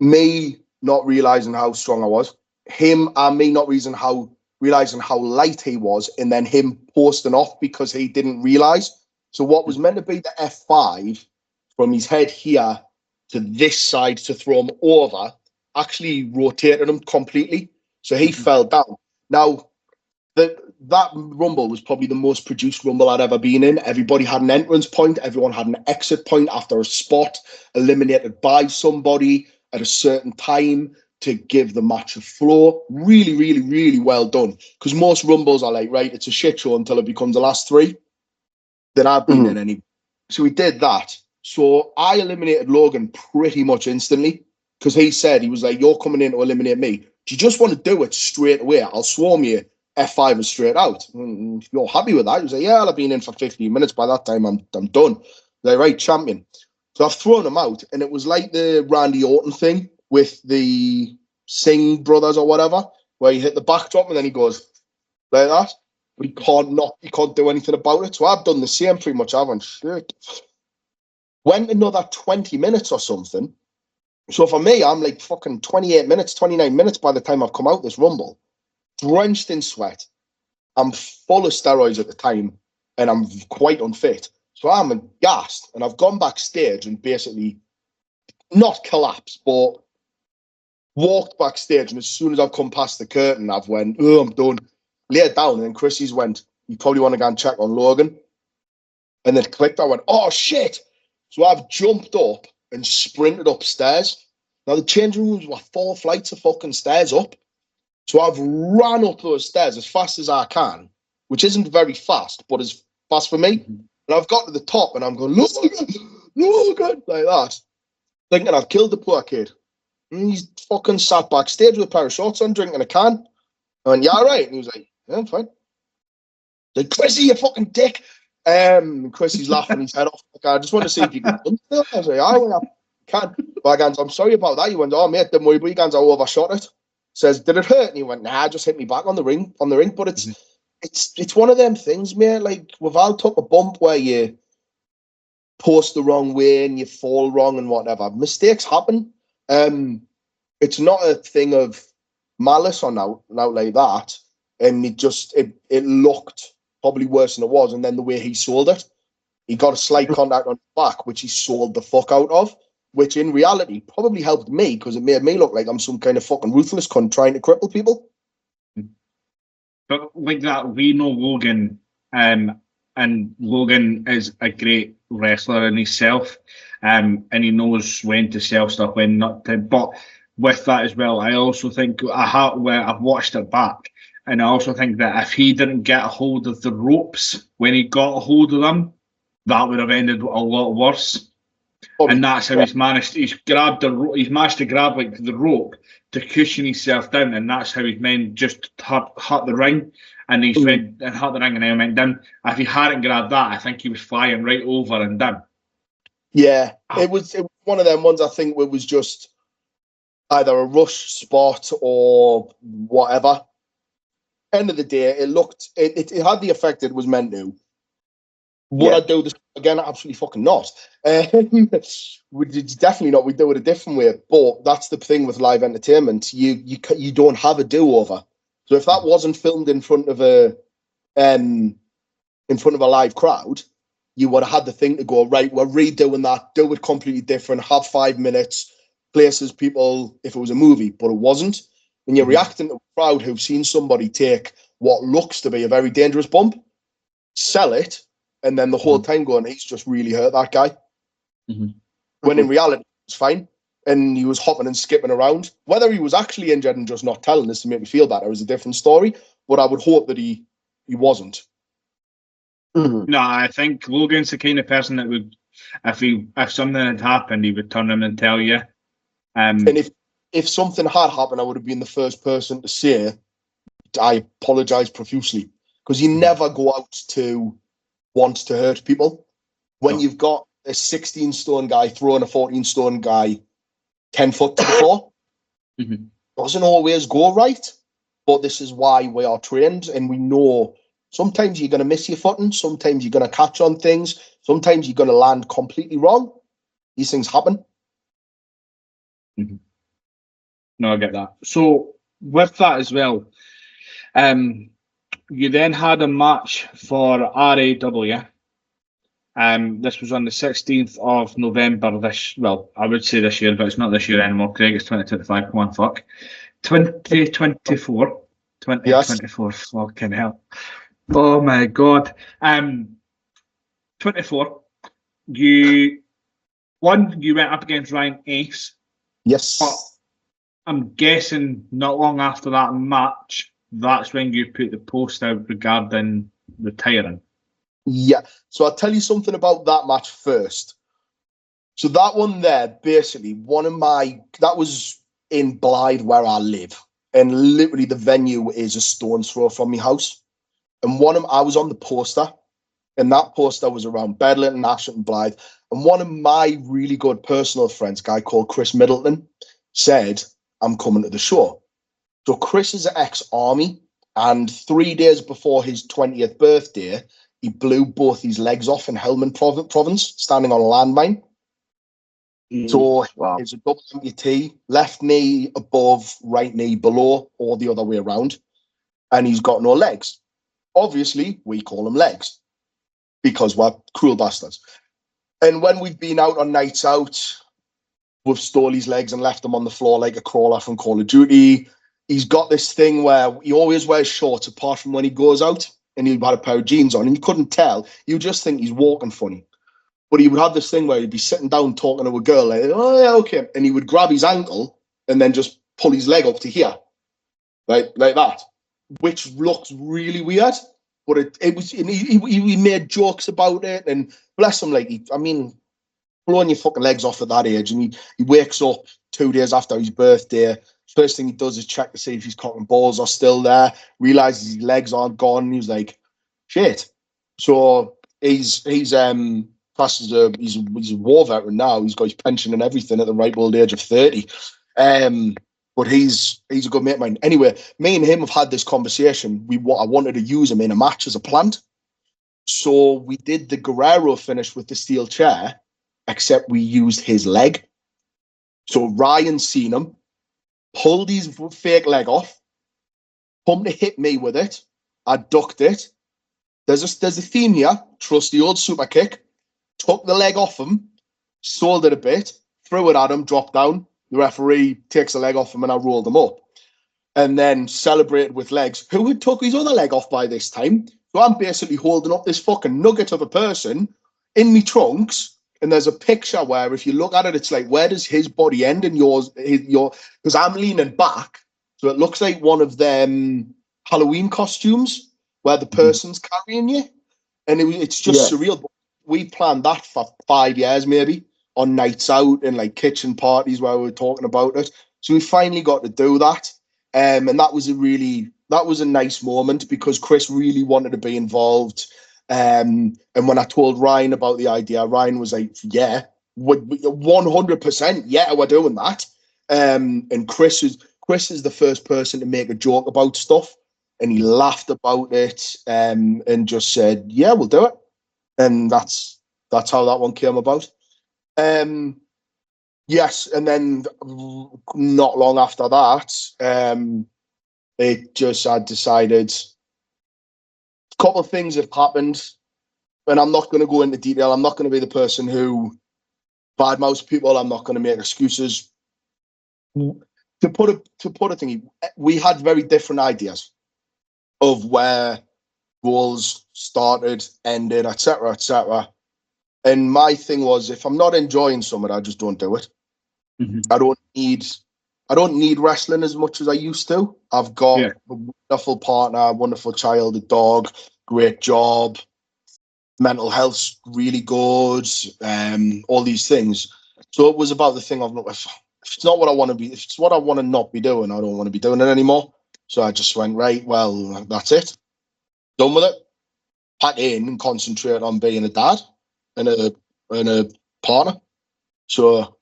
me not realising how strong I was, him and me not realising how light he was, and then him posting off because he didn't realise. So what was meant to be the F5 from his head here to this side to throw him over actually rotated him completely. So he fell down. Now, that Rumble was probably the most produced Rumble I'd ever been in. Everybody had an entrance point. Everyone had an exit point after a spot eliminated by somebody at a certain time to give the match a flow. Really, really, really well done. Because most Rumbles are like, right, it's a shit show until it becomes the last three. Then I've been in any. So we did that. So I eliminated Logan pretty much instantly because he said, he was like, you're coming in to eliminate me. Do you just want to do it straight away? I'll swarm you F5 and straight out. If you're happy with that, he was like, yeah, I'll have been in for 15 minutes. By that time, I'm done. Like, right, champion. So I've thrown him out, and it was like the Randy Orton thing with the Singh brothers or whatever, where he hit the backdrop and then he goes like that. But he can't do anything about it. So I've done the same pretty much. I went, shit. Went another 20 minutes or something. So for me, I'm like fucking 28 minutes, 29 minutes by the time I've come out this Rumble. Drenched in sweat. I'm full of steroids at the time, and I'm quite unfit. So I'm aghast, and I've gone backstage and basically not collapsed, but walked backstage. And as soon as I've come past the curtain, I've went, oh, I'm done. Laid down, and then Chrissy's went, you probably want to go and check on Logan. And then clicked. I went, oh shit. So I've jumped up and sprinted upstairs. Now the changing rooms were 4 flights of fucking stairs up. So I've ran up those stairs as fast as I can, which isn't very fast, but is fast for me. And I've got to the top, and I'm going, Logan, like that, thinking I've killed the poor kid. And he's fucking sat backstage with a pair of shorts on, drinking a can. I went, yeah, all right. And he was like, yeah, I'm fine. Like, Chrissy, you fucking dick. Chrissy's laughing his head off. Like, I just want to see if you can. I was like, I can. But I goes, I'm sorry about that. He went, oh, mate, don't worry, but he goes, I overshot it. Says, did it hurt? And he went, nah, just hit me back on the ring. But it's one of them things, mate. Like, we've all took a bump where you post the wrong way and you fall wrong and whatever. Mistakes happen. It's not a thing of malice or now like that. And it looked probably worse than it was. And then the way he sold it, he got a slight contact on the back, which he sold the fuck out of, which in reality probably helped me because it made me look like I'm some kind of fucking ruthless cunt trying to cripple people. But like that, we know Logan, and Logan is a great wrestler in himself, and he knows when to sell stuff, when not to. But with that as well, I also think I've watched it back, and I also think that if he didn't get a hold of the ropes when he got a hold of them, that would have ended a lot worse. And that's how he's managed to grab like the rope to cushion himself down, and that's how he's meant just hurt the ring, and he's went and hurt the ring and then went down. If he hadn't grabbed that, I think he was flying right over and down. Yeah, it was one of them ones. I think it was just either a rush spot or whatever. End of the day, it had the effect it was meant to. Would I do this again? Absolutely fucking not. Definitely not. We'd do it a different way. But that's the thing with live entertainment. You don't have a do-over. So if that wasn't filmed in front of a live crowd, you would have had the thing to go, right, we're redoing that, do it completely different, have 5 minutes, places people if it was a movie, but it wasn't. When you're reacting to a crowd who've seen somebody take what looks to be a very dangerous bump, sell it, and then the whole time going, he's just really hurt that guy. When in reality, it was fine. And he was hopping and skipping around. Whether he was actually injured and just not telling us to make me feel better is a different story. But I would hope that he wasn't. No, I think Logan's the kind of person that would, if something had happened, he would turn him and tell you. And if something had happened, I would have been the first person to say, I apologise profusely. Because you never go out to want to hurt people. When you've got a 16-stone guy throwing a 14-stone guy 10 foot to the floor, doesn't always go right. But this is why we are trained, and we know sometimes you're going to miss your footing, sometimes you're going to catch on things, sometimes you're going to land completely wrong. These things happen. No, I get that. So with that as well, you then had a match for RAW. This was on the 16th of November I would say this year, but it's not this year anymore, Craig. It's 2025. Come on, fuck. 2024. 2024. Yes. Fucking hell. Oh my God. 24. You went up against Ryan Ace. Yes. But I'm guessing not long after that match, that's when you put the post out regarding retiring. Yeah. So I'll tell you something about that match first. So that one there, basically, that was in Blythe where I live. And literally the venue is a stone's throw from my house. And I was on the poster. And that poster was around Bedlington, Ashton, and Blythe. And one of my really good personal friends, a guy called Chris Middleton, said, I'm coming to the show. So Chris is an ex-army. And 3 days before his 20th birthday, he blew both his legs off in Helmand province, standing on a landmine. So it's a double amputee, left knee above, right knee below, or the other way around. And he's got no legs. Obviously, we call them legs because we're cruel bastards. And when we've been out on nights out, we've stole his legs and left them on the floor like a crawler from Call of Duty. He's got this thing where he always wears shorts apart from when he goes out, and he'd had a pair of jeans on, and you couldn't tell. You just think he's walking funny. But he would have this thing where he'd be sitting down talking to a girl, like, oh, yeah, okay. And he would grab his ankle and then just pull his leg up to here, like that, which looks really weird. But it was, he made jokes about it, and bless him, blowing your fucking legs off at that age. And he wakes up 2 days after his birthday. First thing he does is check to see if his cock and balls are still there, realizes his legs aren't gone, and he's like, shit. So he's classed as he's a war veteran now. He's got his pension and everything at the ripe old age of 30. But he's a good mate of mine. Anyway, me and him have had this conversation. I wanted to use him in a match as a plant. So we did the Kavaro finish with the steel chair, except we used his leg. So Ryan seen him, pulled his fake leg off, pumped to hit me with it. I ducked it. There's a theme here. Trust the old super kick. Took the leg off him, sold it a bit, threw it at him, dropped down. The referee takes the leg off him, and I rolled him up. And then celebrated with legs. Who had took his other leg off by this time? So I'm basically holding up this fucking nugget of a person in me trunks. And there's a picture where, if you look at it, it's like, where does his body end and yours? Because I'm leaning back, so it looks like one of them Halloween costumes where the person's carrying you, and it's just surreal. But we planned that for 5 years, maybe, on nights out and like kitchen parties where we were talking about it. So we finally got to do that, and that was a nice moment because Chris really wanted to be involved. And when I told Ryan about the idea, Ryan was like, yeah, 100%, yeah, we're doing that. And Chris is the first person to make a joke about stuff, and he laughed about it, and just said, "Yeah, we'll do it." And that's how that one came about. Yes, and then not long after that, I decided a couple of things have happened, and I'm not going to go into detail. I'm not going to be the person who badmouths people. I'm not going to make excuses. To put a thing, we had very different ideas of where goals started, ended, etc., etc. And my thing was, if I'm not enjoying something, I just don't do it. Mhm. I don't need wrestling as much as I used to. I've got a wonderful partner, a wonderful child, a dog, great job, mental health's really good, all these things. So it was about the thing of, if it's not what I want to be, if it's what I want to not be doing, I don't want to be doing it anymore. So I just went, right, well, that's it. Done with it. Pack in and concentrate on being a dad and a partner. So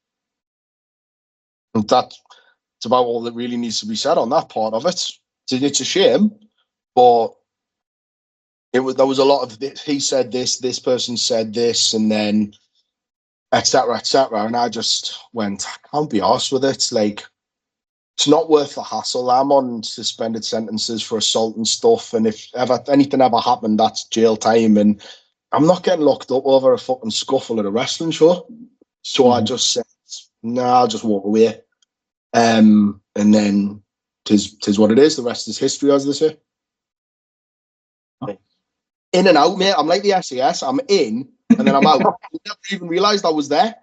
that's about all that really needs to be said on that part of it. It's a shame, but there was a lot of this, he said this person said this, and then etc. etc. And I just went, I can't be arsed with it. Like, it's not worth the hassle. I'm on suspended sentences for assault and stuff, and if anything ever happened, that's jail time, and I'm not getting locked up over a fucking scuffle at a wrestling show. So I just said, nah, I'll just walk away. And then tis what it is. The rest is history, as they say. In and out, mate. I'm like the SAS. I'm in, and then I'm out. I never even realised I was there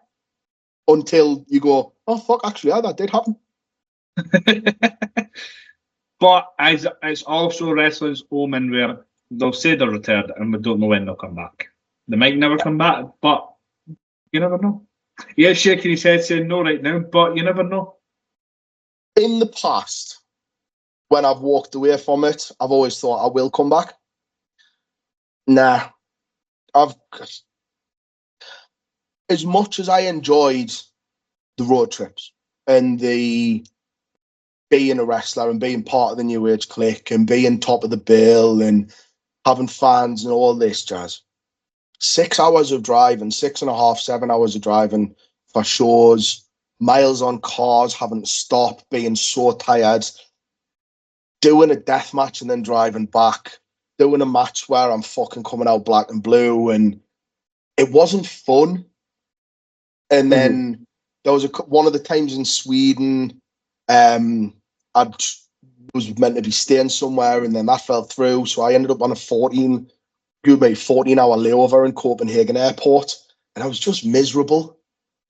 until you go, oh, fuck, actually, yeah, that did happen. But it's also wrestling's omen where they'll say they're retired and we don't know when they'll come back. They might never come back, but you never know. Yeah, shaking his head saying no right now, but you never know. In the past, when I've walked away from it, I've always thought I will come back. Nah. As much as I enjoyed the road trips and the being a wrestler and being part of the New Age clique and being top of the bill and having fans and all this jazz, 6 hours of driving, 6.5, 7 hours of driving for shows, miles on cars, having to stop, being so tired, doing a death match and then driving back, doing a match where I'm fucking coming out black and blue, and it wasn't fun. And then there was one of the times in Sweden, I was meant to be staying somewhere, and then that fell through. So I ended up on a 14-hour layover in Copenhagen airport, and I was just miserable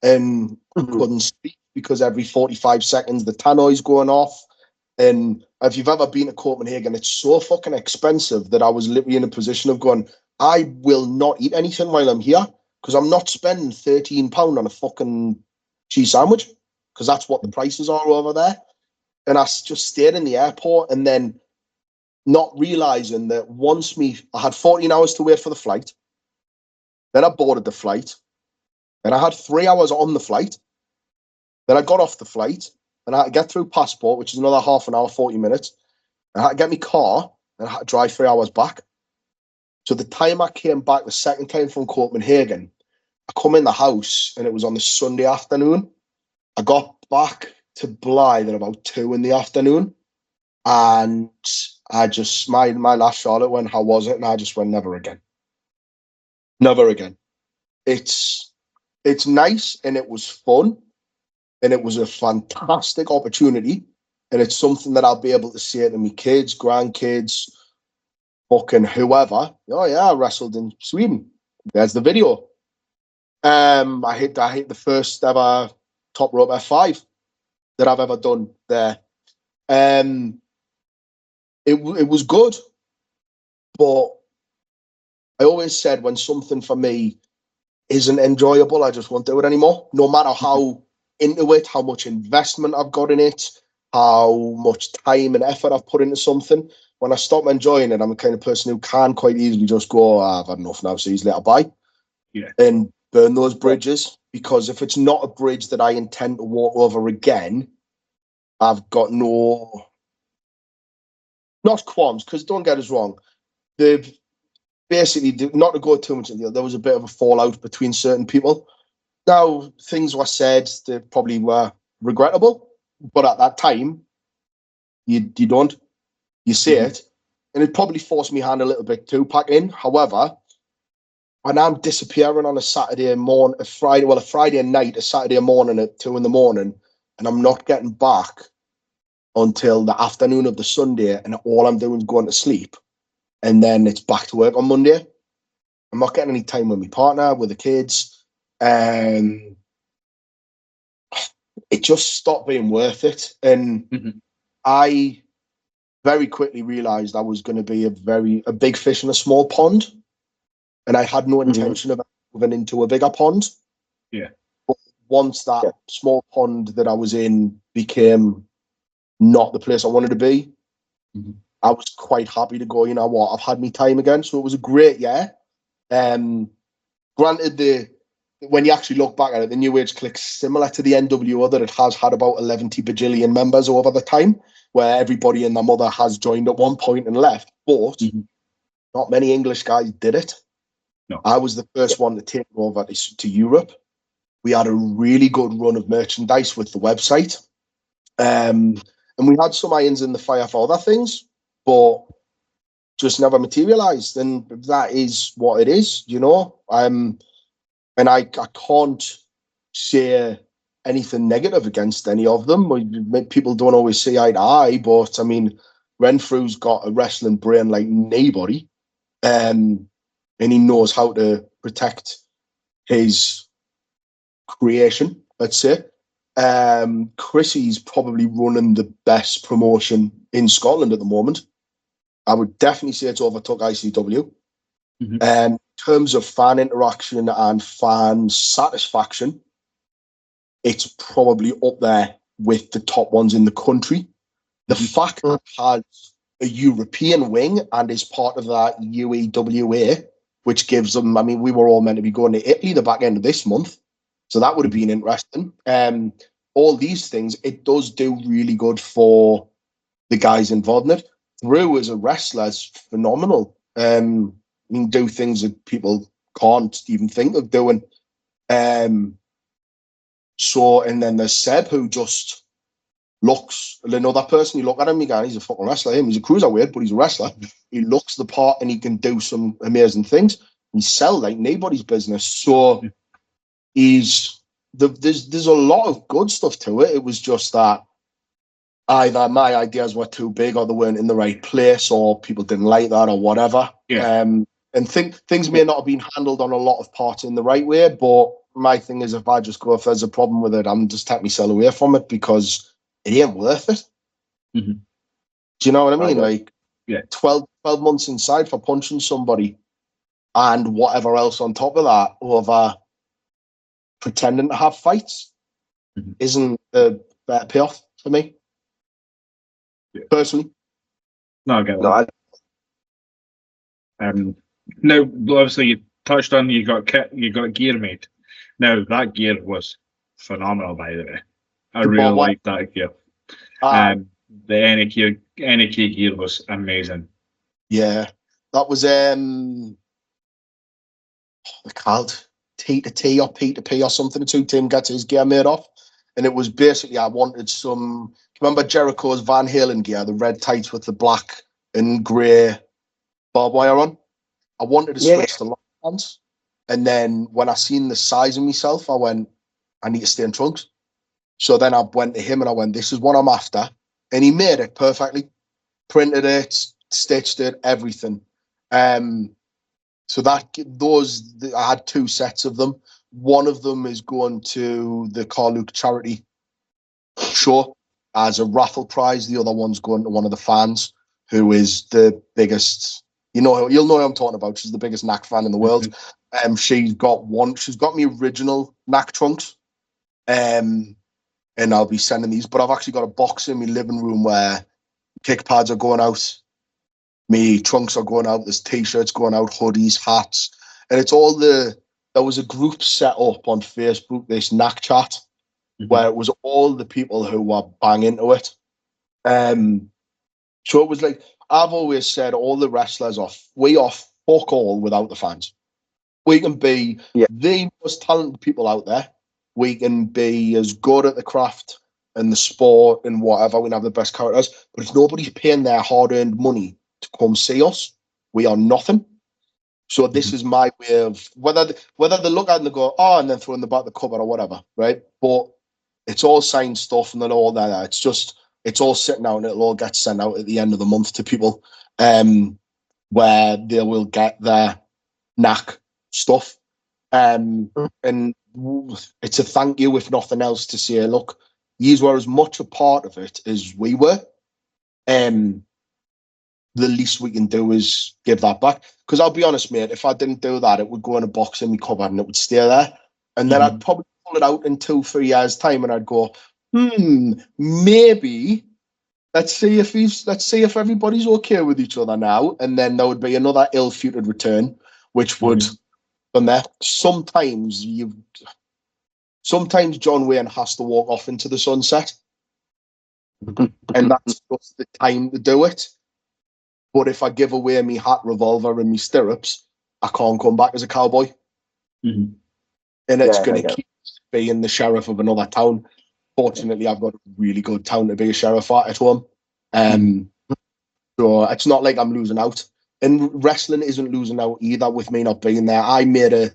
and couldn't speak because every 45 seconds the tannoy's going off. And if you've ever been to Copenhagen, it's so fucking expensive that I was literally in a position of going, I will not eat anything while I'm here because I'm not spending £13 on a fucking cheese sandwich because that's what the prices are over there. And I just stayed in the airport, and then not realizing that I had 14 hours to wait for the flight. Then I boarded the flight. Then I had 3 hours on the flight. Then I got off the flight, and I had to get through passport, which is another half an hour, 40 minutes. I had to get my car, and I had to drive 3 hours back. So the time I came back the second time from Copenhagen, I come in the house, and it was on the Sunday afternoon. I got back to Blythe at about 2 in the afternoon, and I just, my last Charlotte went, how was it? And I just went, never again. Never again. It's nice, and it was fun, and it was a fantastic opportunity, and it's something that I'll be able to say to my kids, grandkids, fucking whoever. Oh yeah, I wrestled in Sweden. There's the video. I hit the first ever top rope F5 that I've ever done there. It was good, but I always said when something for me isn't enjoyable, I just won't do it anymore. No matter how into it, how much investment I've got in it, how much time and effort I've put into something. When I stop enjoying it, I'm the kind of person who can quite easily just go, I've had enough now, so easily I'll buy. Yeah. And burn those bridges, because if it's not a bridge that I intend to walk over again, I've got no, not qualms, because don't get us wrong, they've basically, not to go too much into it, there was a bit of a fallout between certain people. Now, things were said that probably were regrettable, but at that time, you don't. You say it, and it probably forced me hand a little bit too pack in. However, when I'm disappearing on a Saturday morning, a Friday night, a Saturday morning at 2 a.m, and I'm not getting back until the afternoon of the Sunday, and all I'm doing is going to sleep, and then it's back to work on Monday. I'm not getting any time with my partner, with the kids, and it just stopped being worth it. And I very quickly realized I was going to be a big fish in a small pond, and I had no intention of moving into a bigger pond. Yeah. But once that small pond that I was in became not the place I wanted to be, I was quite happy to go, you know what, I've had my time again. So it was a great year. Granted, when you actually look back at it, the New Age Clique's similar to the NWO, that it has had about 11 bajillion members over the time, where everybody and their mother has joined at one point and left. But not many English guys did it. No. I was the first one to take over to Europe. We had a really good run of merchandise with the website. And we had some irons in the fire for other things, but just never materialized. And that is what it is, you know. And I can't say anything negative against any of them. People don't always see eye to eye, but I mean, Renfrew's got a wrestling brain like nobody, and he knows how to protect his creation, let's say. Chrissy's probably running the best promotion in Scotland at the moment. I would definitely say it's overtook ICW. In terms of fan interaction and fan satisfaction, it's probably up there with the top ones in the country. The fact that it has a European wing and is part of that UEWA, which gives them, I mean, we were all meant to be going to Italy the back end of this month, so that would have been interesting. All these things, it does do really good for the guys involved in it. Drew as a wrestler is phenomenal. He can do things that people can't even think of doing. So, and then there's Seb, who just looks, another person, you look at him, you go, he's a fucking wrestler. He's a cruiserweight, but he's a wrestler. He looks the part and he can do some amazing things. He sells like nobody's business. So there's a lot of good stuff to it. It was just that either my ideas were too big or they weren't in the right place or people didn't like that or whatever. Yeah. And things may not have been handled on a lot of parts in the right way, but my thing is, if there's a problem with it, I'm just taking myself away from it because it ain't worth it. Do you know what I mean? Like, 12 months inside for punching somebody and whatever else on top of that over pretending to have fights isn't a better payoff for me, personally. No, I get that. Now, obviously, you touched on you got gear made. Now, that gear was phenomenal, by the way. I really liked that gear. The NAK gear was amazing. Yeah, that was called T to T or P to P or something. Two Tim gets his gear made off, and it was basically I wanted some. Remember Jericho's Van Halen gear, the red tights with the black and grey barbed wire on. I wanted to switch to long pants, and then when I seen the size of myself, I went, I need to stay in trunks. So then I went to him and I went, this is what I'm after, and he made it perfectly, printed it, stitched it, everything. So I had two sets of them. One of them is going to the Carluke charity show as a raffle prize. The other one's going to one of the fans who is the biggest. You'll know who I'm talking about. She's the biggest Knack fan in the world. She's got me original Knack trunks. And I'll be sending these. But I've actually got a box in my living room where kick pads are going out. Me trunks are going out. There's t-shirts going out, hoodies, hats. And it's all there was a group set up on Facebook, this Knack chat. where it was all the people who were bang into it. So it was like, I've always said, all the wrestlers we are fuck all without the fans. We can be the most talented people out there. We can be as good at the craft and the sport and whatever. We can have the best characters, but if nobody's paying their hard-earned money to come see us, we are nothing. So this is my way of whether they look at it and they go, oh, and then throw in the back of the cupboard or whatever, right? But it's all signed stuff and then all that. It's all sitting out and it'll all get sent out at the end of the month to people, where they will get their knack stuff. And it's a thank you, if nothing else, to say, look, yous were as much a part of it as we were. The least we can do is give that back. Because I'll be honest, mate, if I didn't do that, it would go in a box in my cupboard and it would stay there. And then I'd probably pull it out in 2-3 years' time and I'd go, maybe let's see if everybody's okay with each other now. And then there would be another ill-fated return, which would from there. Sometimes John Wayne has to walk off into the sunset. And that's just the time to do it. But if I give away me hat, revolver, and me stirrups, I can't come back as a cowboy. And it's going to keep being the sheriff of another town. Fortunately, I've got a really good town to be a sheriff at home. So it's not like I'm losing out. And wrestling isn't losing out either with me not being there. I made a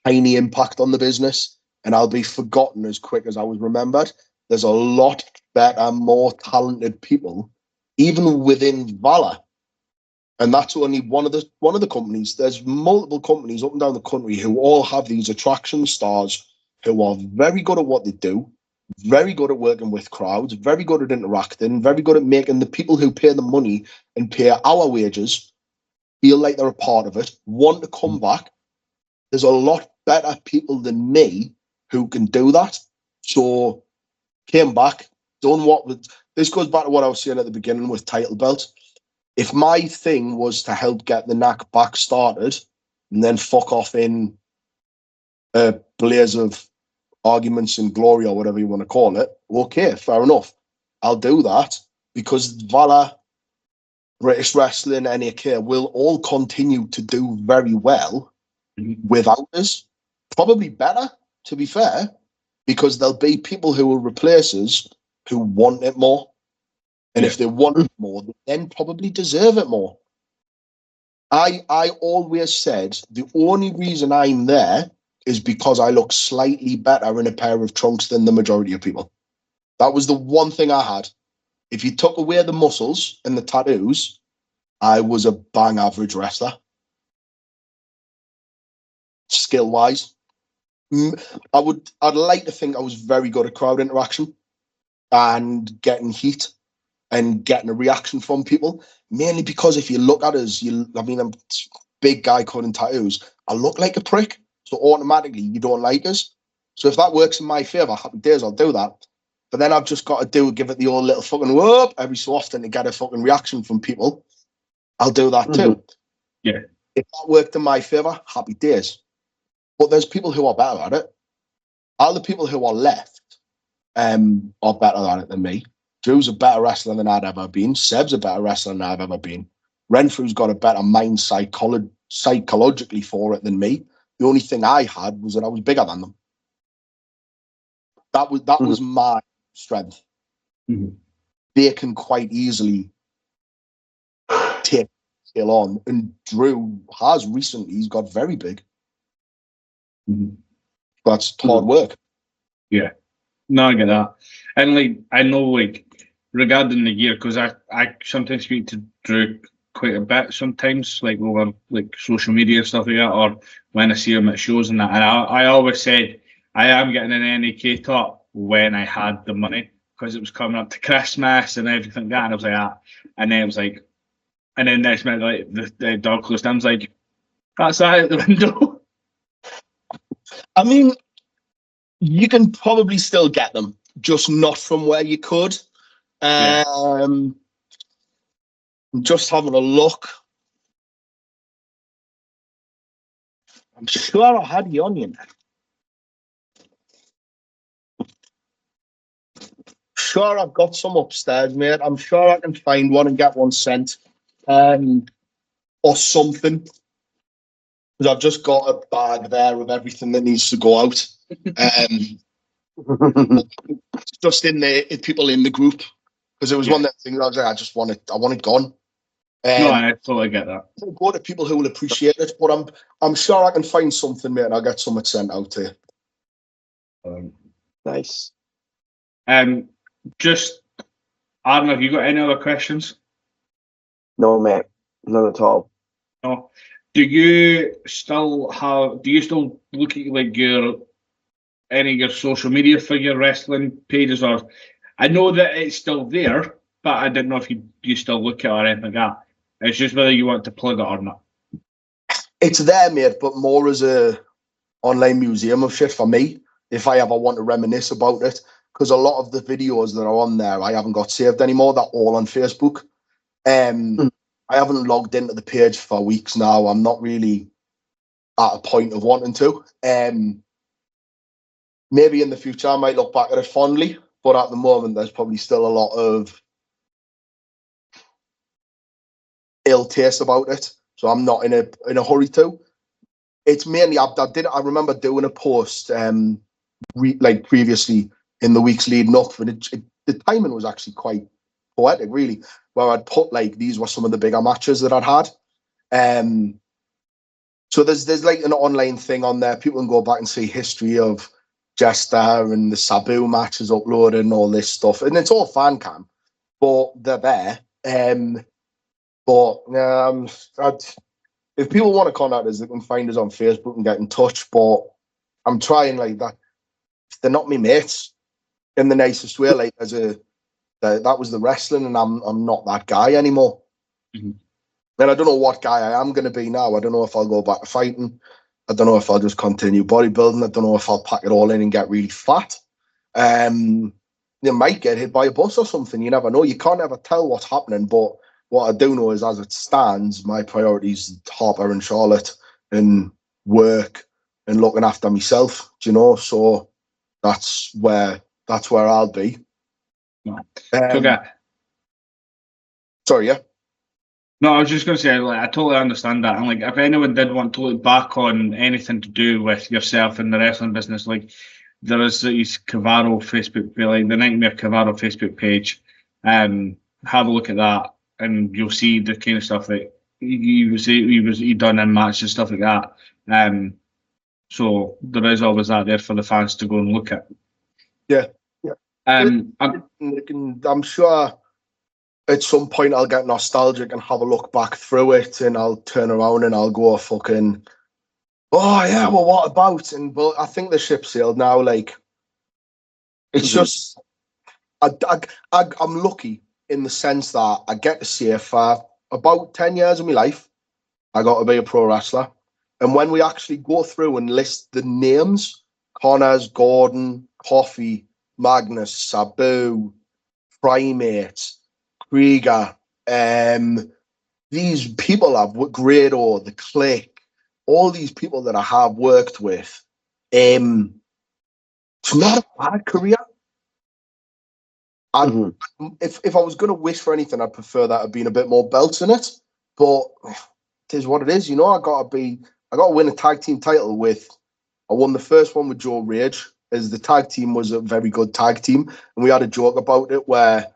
tiny impact on the business, and I'll be forgotten as quick as I was remembered. There's a lot better, more talented people, even within Valor. And that's only one of the companies. There's multiple companies up and down the country who all have these attraction stars who are very good at what they do, very good at working with crowds, very good at interacting, very good at making the people who pay the money and pay our wages feel like they're a part of it, want to come back. There's a lot better people than me who can do that. So came back, done what with this goes back to what I was saying at the beginning with title belts. If my thing was to help get the knack back started and then fuck off in a blaze of arguments and glory or whatever you want to call it, okay, fair enough. I'll do that because Valor, British Wrestling, NAK will all continue to do very well without us. Probably better, to be fair, because there'll be people who will replace us who want it more. And if they want it more, they then probably deserve it more. I always said the only reason I'm there is because I look slightly better in a pair of trunks than the majority of people. That was the one thing I had. If you took away the muscles and the tattoos, I was a bang average wrestler. Skill-wise. I'd like to think I was very good at crowd interaction and getting heat and getting a reaction from people, mainly because if you look at us, I'm a big guy cutting tattoos. I look like a prick, so automatically you don't like us. So if that works in my favour, happy days, I'll do that. But then I've just got to give it the old little fucking whoop every so often to get a fucking reaction from people. I'll do that too. Yeah. If that worked in my favour, happy days. But there's people who are better at it. All the people who are left are better at it than me. Drew's a better wrestler than I'd ever been. Seb's a better wrestler than I've ever been. Renfrew's got a better mind psychologically for it than me. The only thing I had was that I was bigger than them. That was my strength. They can quite easily take skill on, and Drew has recently. He's got very big. That's hard work. Yeah. No, I get that. And like, I know, like, regarding the gear, because I sometimes speak to Drew quite a bit sometimes, like over like social media and stuff like that, or when I see him at shows and that. And I always said I am getting an NAK top when I had the money, because it was coming up to Christmas and everything like that. And I was like, ah. And then it was like, and then next minute, like the dog closed down. I was like, that's that out the window. I mean, you can probably still get them, just not from where you could. I'm just having a look. I'm sure I had the onion. sure I've got some upstairs, mate. I'm sure I can find one and get one sent, or something. Because I've just got a bag there of everything that needs to go out. Just in the people in the group, because it was one of the things I was like, I want it gone. No, I totally get that. Go to people who will appreciate it, but I'm sure I can find something, mate, and I'll get something sent out to you. Nice. Just, Aaron, have you got any other questions? No, mate, none at all. No. Do you still look at like any of your social media for your wrestling pages? Or I know that it's still there, but I didn't know if you still look at it or anything like that. It's just whether you want to plug it or not. It's there, mate, but more as a online museum of shit for me, if I ever want to reminisce about it, because a lot of the videos that are on there I haven't got saved anymore. They're all on Facebook. I haven't logged into the page for weeks now. I'm not really at a point of wanting to. Maybe in the future I might look back at it fondly, but at the moment there's probably still a lot of ill taste about it. So I'm not in a hurry to. It's mainly I remember doing a post like previously in the weeks leading up, and the timing was actually quite poetic, really, where I'd put like these were some of the bigger matches that I'd had. So there's like an online thing on there. People can go back and see history of Jester and the Sabu matches uploaded and all this stuff, and it's all fan cam, but they're there. If people want to contact us, they can find us on Facebook and get in touch. But I'm trying like that. They're not me mates in the nicest way. Like that was the wrestling, and I'm not that guy anymore. Mm-hmm. And I don't know what guy I am going to be now. I don't know if I'll go back to fighting. I don't know if I'll just continue bodybuilding. I don't know if I'll pack it all in and get really fat. You might get hit by a bus or something. You never know. You can't ever tell what's happening. But what I do know is, as it stands, my priorities Harper and Charlotte and work and looking after myself. Do you know? So that's where I'll be. No. Sorry, yeah. No, I was just going to say, like, I totally understand that. And like, if anyone did want to look back on anything to do with yourself in the wrestling business, like, there is these Kavaro Facebook, like the Nightmare Kavaro Facebook page. Have a look at that, and you'll see the kind of stuff that he done in matches and stuff like that. So there is always that there for the fans to go and look at. Yeah. I'm sure at some point I'll get nostalgic and have a look back through it, and I'll turn around and I'll go fucking, oh yeah, well what about? But I think the ship sailed now. Like, it's just, I'm lucky in the sense that I get to see for about 10 years of my life, I got to be a pro wrestler. And when we actually go through and list the names, Connors, Gordon, Coffey, Magnus, Sabu, Primate, Krieger, these people I've Grado, the Click, all these people that I have worked with, it's not a bad career. If I was going to wish for anything, I'd prefer that had been a bit more belts in it. But it is what it is, you know. I got to win a tag team title I won the first one with Joe Rage, as the tag team was a very good tag team, and we had a joke about it where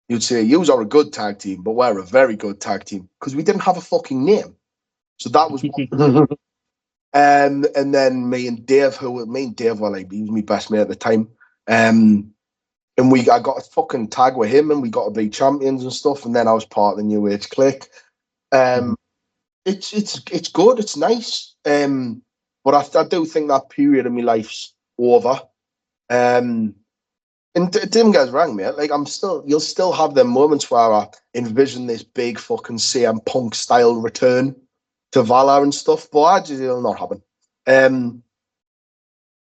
you'd say, "You are a good tag team, but we're a very good tag team," because we didn't have a fucking name. So that was one. And then me and Dave were like, he was my best mate at the time. And I got a fucking tag with him, and we got to be champions and stuff. And then I was part of the New Age Clique. It's good, it's nice. But I do think that period of my life's over. And Tim gets wrong, mate. Like, you'll still have them moments where I envision this big fucking CM Punk style return to Valor and stuff, but it'll not happen.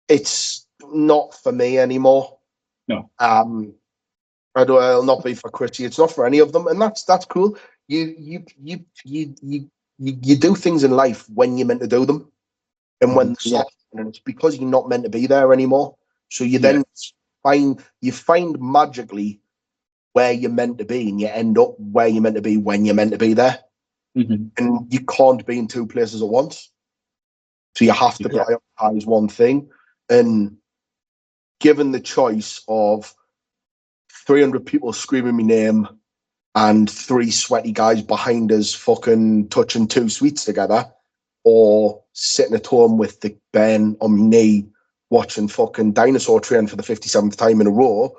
It's not for me anymore. No. It'll not be for Chrissy. It's not for any of them, and that's cool. You do things in life when you're meant to do them, and when and it's because you're not meant to be there anymore. So you then find magically where you're meant to be, and you end up where you're meant to be when you're meant to be there. Mm-hmm. And you can't be in two places at once. So you have to prioritize one thing. And given the choice of 300 people screaming my name and 3 sweaty guys behind us fucking touching 2 sweets together, or sitting at home with the Ben on my knee watching fucking Dinosaur Train for the 57th time in a row,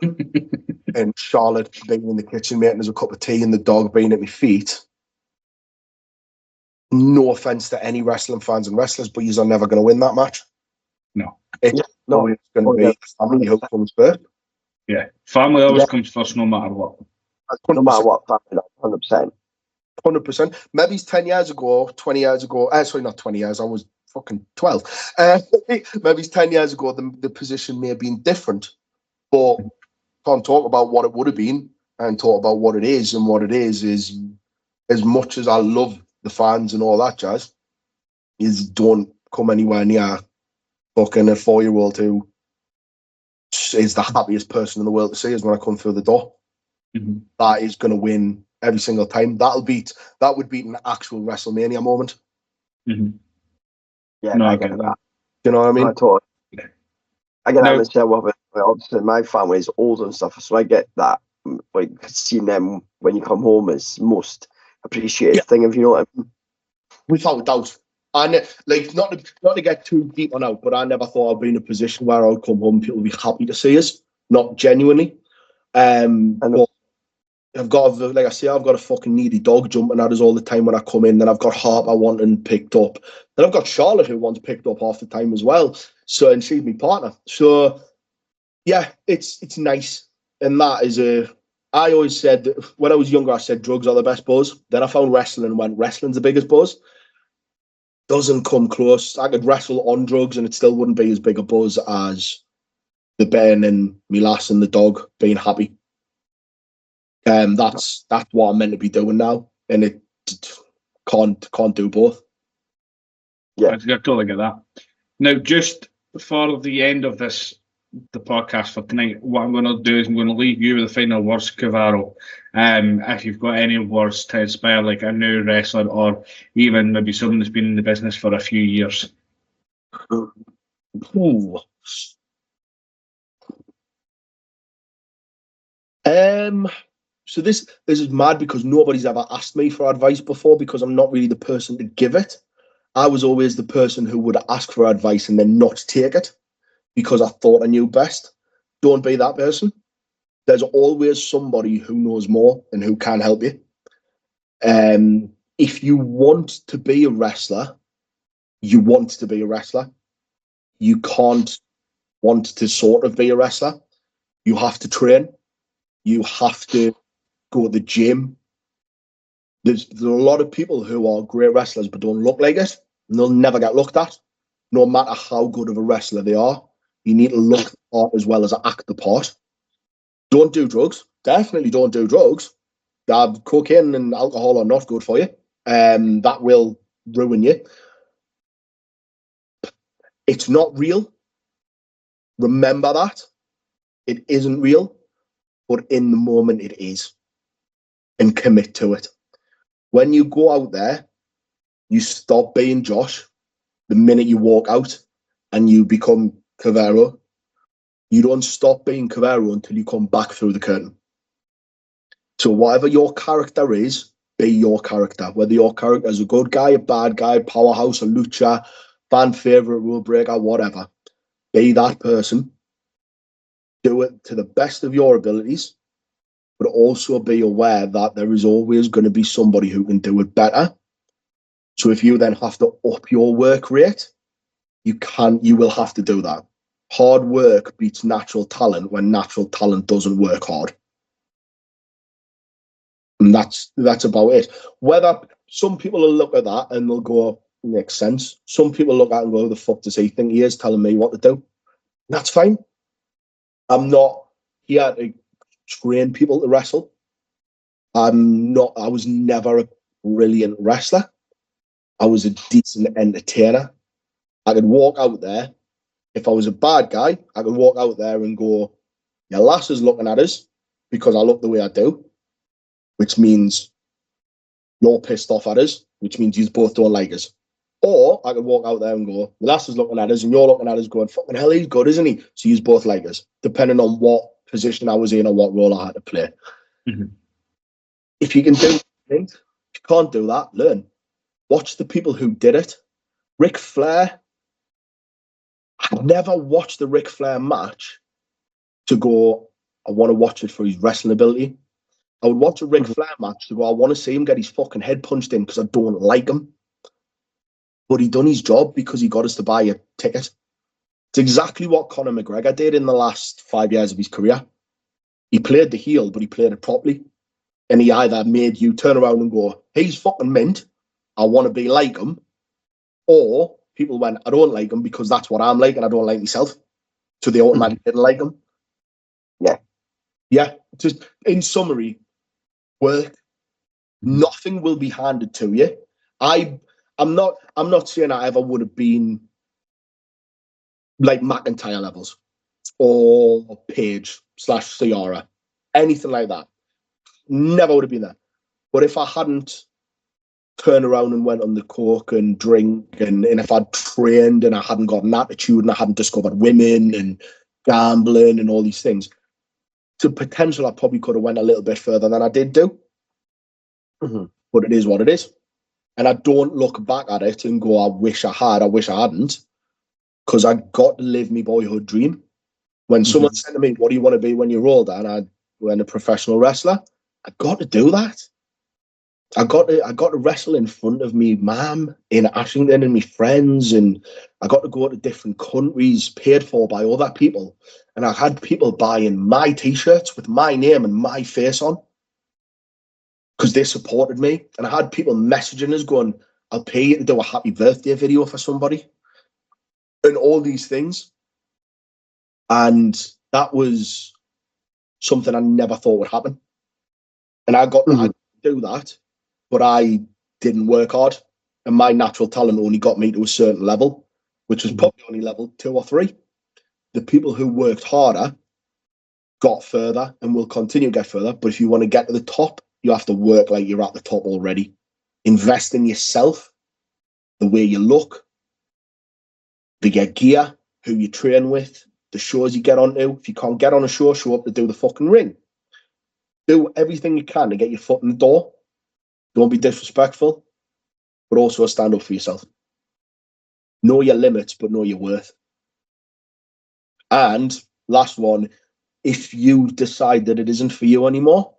and Charlotte being in the kitchen making us a cup of tea and the dog being at my feet. No offense to any wrestling fans and wrestlers, but you're never going to win that match. No. It's always going to be the family who comes first. Yeah. Family always comes first, no matter what. 100%. No matter what, 100%. 100%. Maybe it's 10 years ago, 20 years ago. Sorry, not 20 years. I was fucking 12. Maybe it's 10 years ago, the position may have been different. But can't talk about what it would have been and talk about what it is. And what it is as much as I love the fans and all that jazz, is don't come anywhere near fucking a 4-year-old who is the happiest person in the world to see us when I come through the door. Mm-hmm. That is going to win every single time. That would beat an actual WrestleMania moment. Mm-hmm. Yeah, no, I get that. Do you know what I mean? I totally. I get that No. myself. Obviously, my family is old and stuff, so I get that. Like, seeing them when you come home is most appreciated thing, if you know what I mean. Without doubt. And like, not to get too deep on out, but I never thought I'd be in a position where I'd come home and people would be happy to see us. Not genuinely. But I've got, like I say, I've got a fucking needy dog jumping at us all the time when I come in. Then I've got Harper wanting picked up. Then I've got Charlotte who wants picked up half the time as well. So, and she's my partner. So, yeah, it's nice. And that is I always said that when I was younger, I said drugs are the best buzz. Then I found wrestling and went, wrestling's the biggest buzz. Doesn't come close. I could wrestle on drugs and it still wouldn't be as big a buzz as the Ben and me lass and the dog being happy. That's what I'm meant to be doing now, and it can't do both. Yeah, I totally get that. Now, just for the end of the podcast for tonight, what I'm going to do is I'm going to leave you with the final words, Kavaro. If you've got any words to inspire, like a new wrestler, or even maybe someone that's been in the business for a few years. Ooh. So this is mad because nobody's ever asked me for advice before, because I'm not really the person to give it. I was always the person who would ask for advice and then not take it because I thought I knew best. Don't be that person. There's always somebody who knows more and who can help you. If you want to be a wrestler, you want to be a wrestler. You can't want to sort of be a wrestler. You have to train. You have to go to the gym. There's a lot of people who are great wrestlers but don't look like it, and they'll never get looked at, no matter how good of a wrestler they are. You need to look the part as well as act the part. Don't do drugs. Definitely don't do drugs. Cocaine and alcohol are not good for you. That will ruin you. It's not real. Remember that. It isn't real, but in the moment it is. And commit to it. When you go out there, you stop being Josh the minute you walk out and you become Kavaro. You don't stop being Kavaro until you come back through the curtain. So whatever your character is, be your character. Whether your character is a good guy, a bad guy, powerhouse, a lucha, fan favorite, rule breaker, whatever. Be that person. Do it to the best of your abilities, but also be aware that there is always going to be somebody who can do it better. So if you then have to up your work rate, you will have to do that. Hard work beats natural talent when natural talent doesn't work hard. And that's about it. Whether some people will look at that and they'll go, makes sense. Some people look at it and go, who the fuck does he think he is telling me what to do? That's fine. I'm not here to train people to wrestle. I was never a brilliant wrestler. I was a decent entertainer. I could walk out there. If I was a bad guy, I could walk out there and go, Your lass is looking at us because I look the way I do, which means you're pissed off at us, which means you both don't like us. Or I could walk out there and go, the lass is looking at us and you're looking at us going, fucking hell, he's good, isn't he? So you both like us, depending on what position I was in or what role I had to play. Mm-hmm. If you can do things, if you can't do that, learn. Watch the people who did it. Ric Flair, I've never watched the Ric Flair match to go, I want to watch it for his wrestling ability. I would watch a Ric Flair match to go, I want to see him get his fucking head punched in because I don't like him. But he done his job because he got us to buy a ticket. It's exactly what Conor McGregor did in the last 5 years of his career. He played the heel, but he played it properly. And he either made you turn around and go, he's fucking mint, I want to be like him. Or people went, I don't like him because that's what I'm like and I don't like myself. So they automatically didn't like him. Yeah. Yeah. Just in summary, work. Nothing will be handed to you. I'm not saying I ever would have been like McIntyre levels or Paige / Ciara, anything like that. Never would have been there. But if I hadn't turned around and went on the coke and drink, and if I'd trained and I hadn't got an attitude and I hadn't discovered women and gambling and all these things, to potential I probably could have went a little bit further than I did do. Mm-hmm. But it is what it is. And I don't look back at it and go, I wish I hadn't, because I got to live my boyhood dream. When someone said to me, what do you want to be when you're older? And I went a professional wrestler. I got to do that. I got to wrestle in front of me mum in Ashington and my friends, and I got to go to different countries paid for by other people. And I had people buying my t-shirts with my name and my face on because they supported me. And I had people messaging us going, I'll pay you to do a happy birthday video for somebody. And all these things. And that was something I never thought would happen. And I got to do that, but I didn't work hard. And my natural talent only got me to a certain level, which was probably only level 2 or 3. The people who worked harder got further and will continue to get further. But if you want to get to the top, you have to work like you're at the top already. Invest in yourself, the way you look, the gear, who you train with, the shows you get onto. If you can't get on a show, show up to do the fucking ring. Do everything you can to get your foot in the door. Don't be disrespectful, but also stand up for yourself. Know your limits, but know your worth. And last one, if you decide that it isn't for you anymore,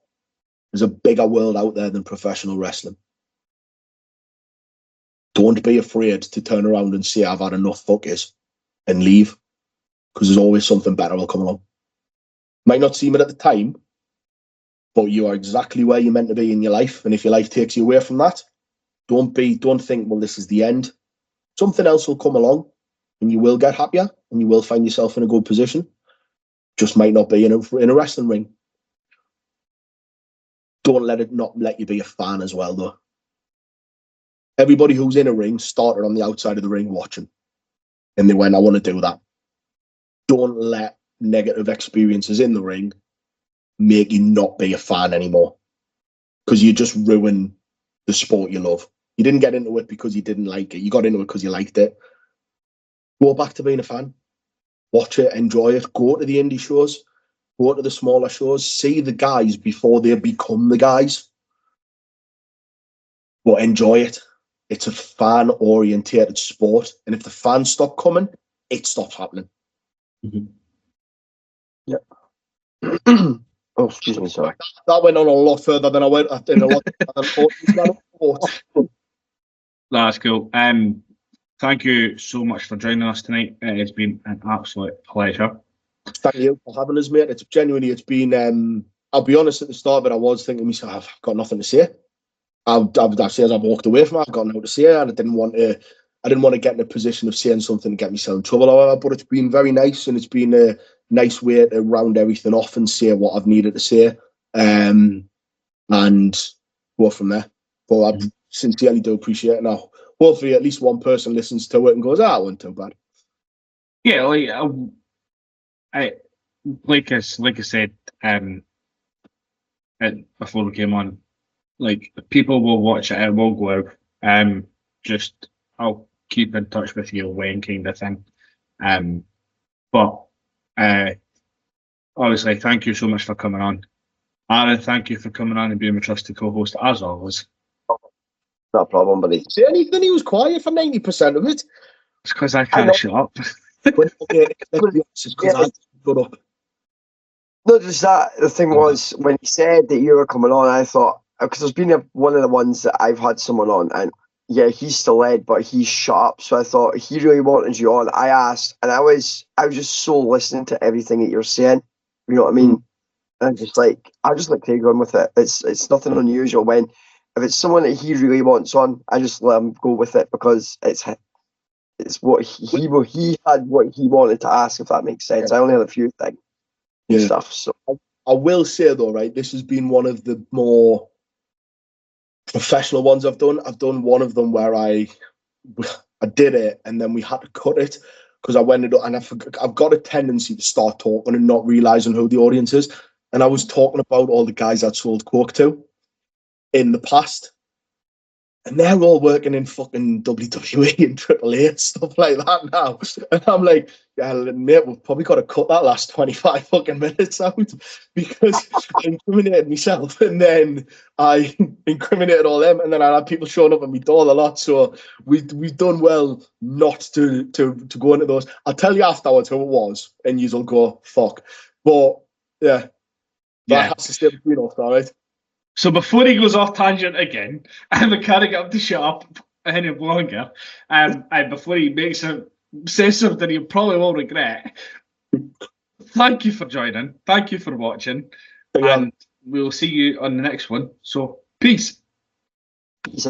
there's a bigger world out there than professional wrestling. Don't be afraid to turn around and say, I've had enough fuckers, and leave, because there's always something better will come along. Might not seem it at the time, but you are exactly where you're meant to be in your life. And if your life takes you away from that, don't think, well, this is the end. Something else will come along and you will get happier and you will find yourself in a good position. Just might not be in a wrestling ring. Don't let it not let you be a fan as well, though. Everybody who's in a ring started on the outside of the ring watching. And they went, I want to do that. Don't let negative experiences in the ring make you not be a fan anymore, because you just ruin the sport you love. You didn't get into it because you didn't like it. You got into it because you liked it. Go back to being a fan. Watch it, enjoy it. Go to the indie shows. Go to the smaller shows. See the guys before they become the guys. But enjoy it. It's a fan-orientated sport. And if the fans stop coming, it stops happening. Yeah. Oh, excuse me, sorry. That went on a lot further than I went in a lot. That's cool. Thank you so much for joining us tonight. It's been an absolute pleasure. Thank you for having us, mate. It's been. I'll be honest. At the start of it, I was thinking to myself, I've got nothing to say. I've walked away from it. I've got nothing to say, and I didn't want to get in a position of saying something to get myself in trouble. However, but it's been very nice, and it's been a nice way to round everything off and say what I've needed to say, and go from there. But I sincerely do appreciate it. Now, hopefully, at least one person listens to it and goes, "Ah, it wasn't too bad." Yeah, like like I said, before we came on, like people will watch it, it will go out. Just I'll keep in touch with you when kind of thing. But obviously, thank you so much for coming on. Arran, thank you for coming on and being my trusted co-host as always. No problem, buddy. Say anything? He was quiet for 90% of it. It's because I can't shut up. But, okay, let's be honest, it's because I shut up. Not just that. The thing was, when he said that you were coming on, I thought, because there's been one of the ones that I've had someone on, and yeah, he's still led, but he's shut up. So I thought he really wanted you on. I asked, and I was just so listening to everything that you're saying. You know what I mean? And I just like Craig on with it. It's nothing unusual. When if it's someone that he really wants on, I just let him go with it because it's what he had what he wanted to ask, if that makes sense. I only had a few things and stuff. So I will say though, right, this has been one of the more professional ones I've done. I've done one of them where I did it and then we had to cut it because I went and I've got a tendency to start talking and not realizing who the audience is. And I was talking about all the guys I'd sold coke to in the past. And they're all working in fucking WWE and AAA and stuff like that now. And I'm like, yeah, mate, we've probably got to cut that last 25 fucking minutes out because I incriminated myself and then I incriminated all them and then I had people showing up at my door a lot. So we've done well not to go into those. I'll tell you afterwards who it was and you'll go, fuck. But yeah, that has to stay between us, all right? So before he goes off tangent again, and we can't get up to shut up any longer, and before he says something he probably will regret, thank you for joining. Thank you for watching. And we'll see you on the next one. So, peace. Peace.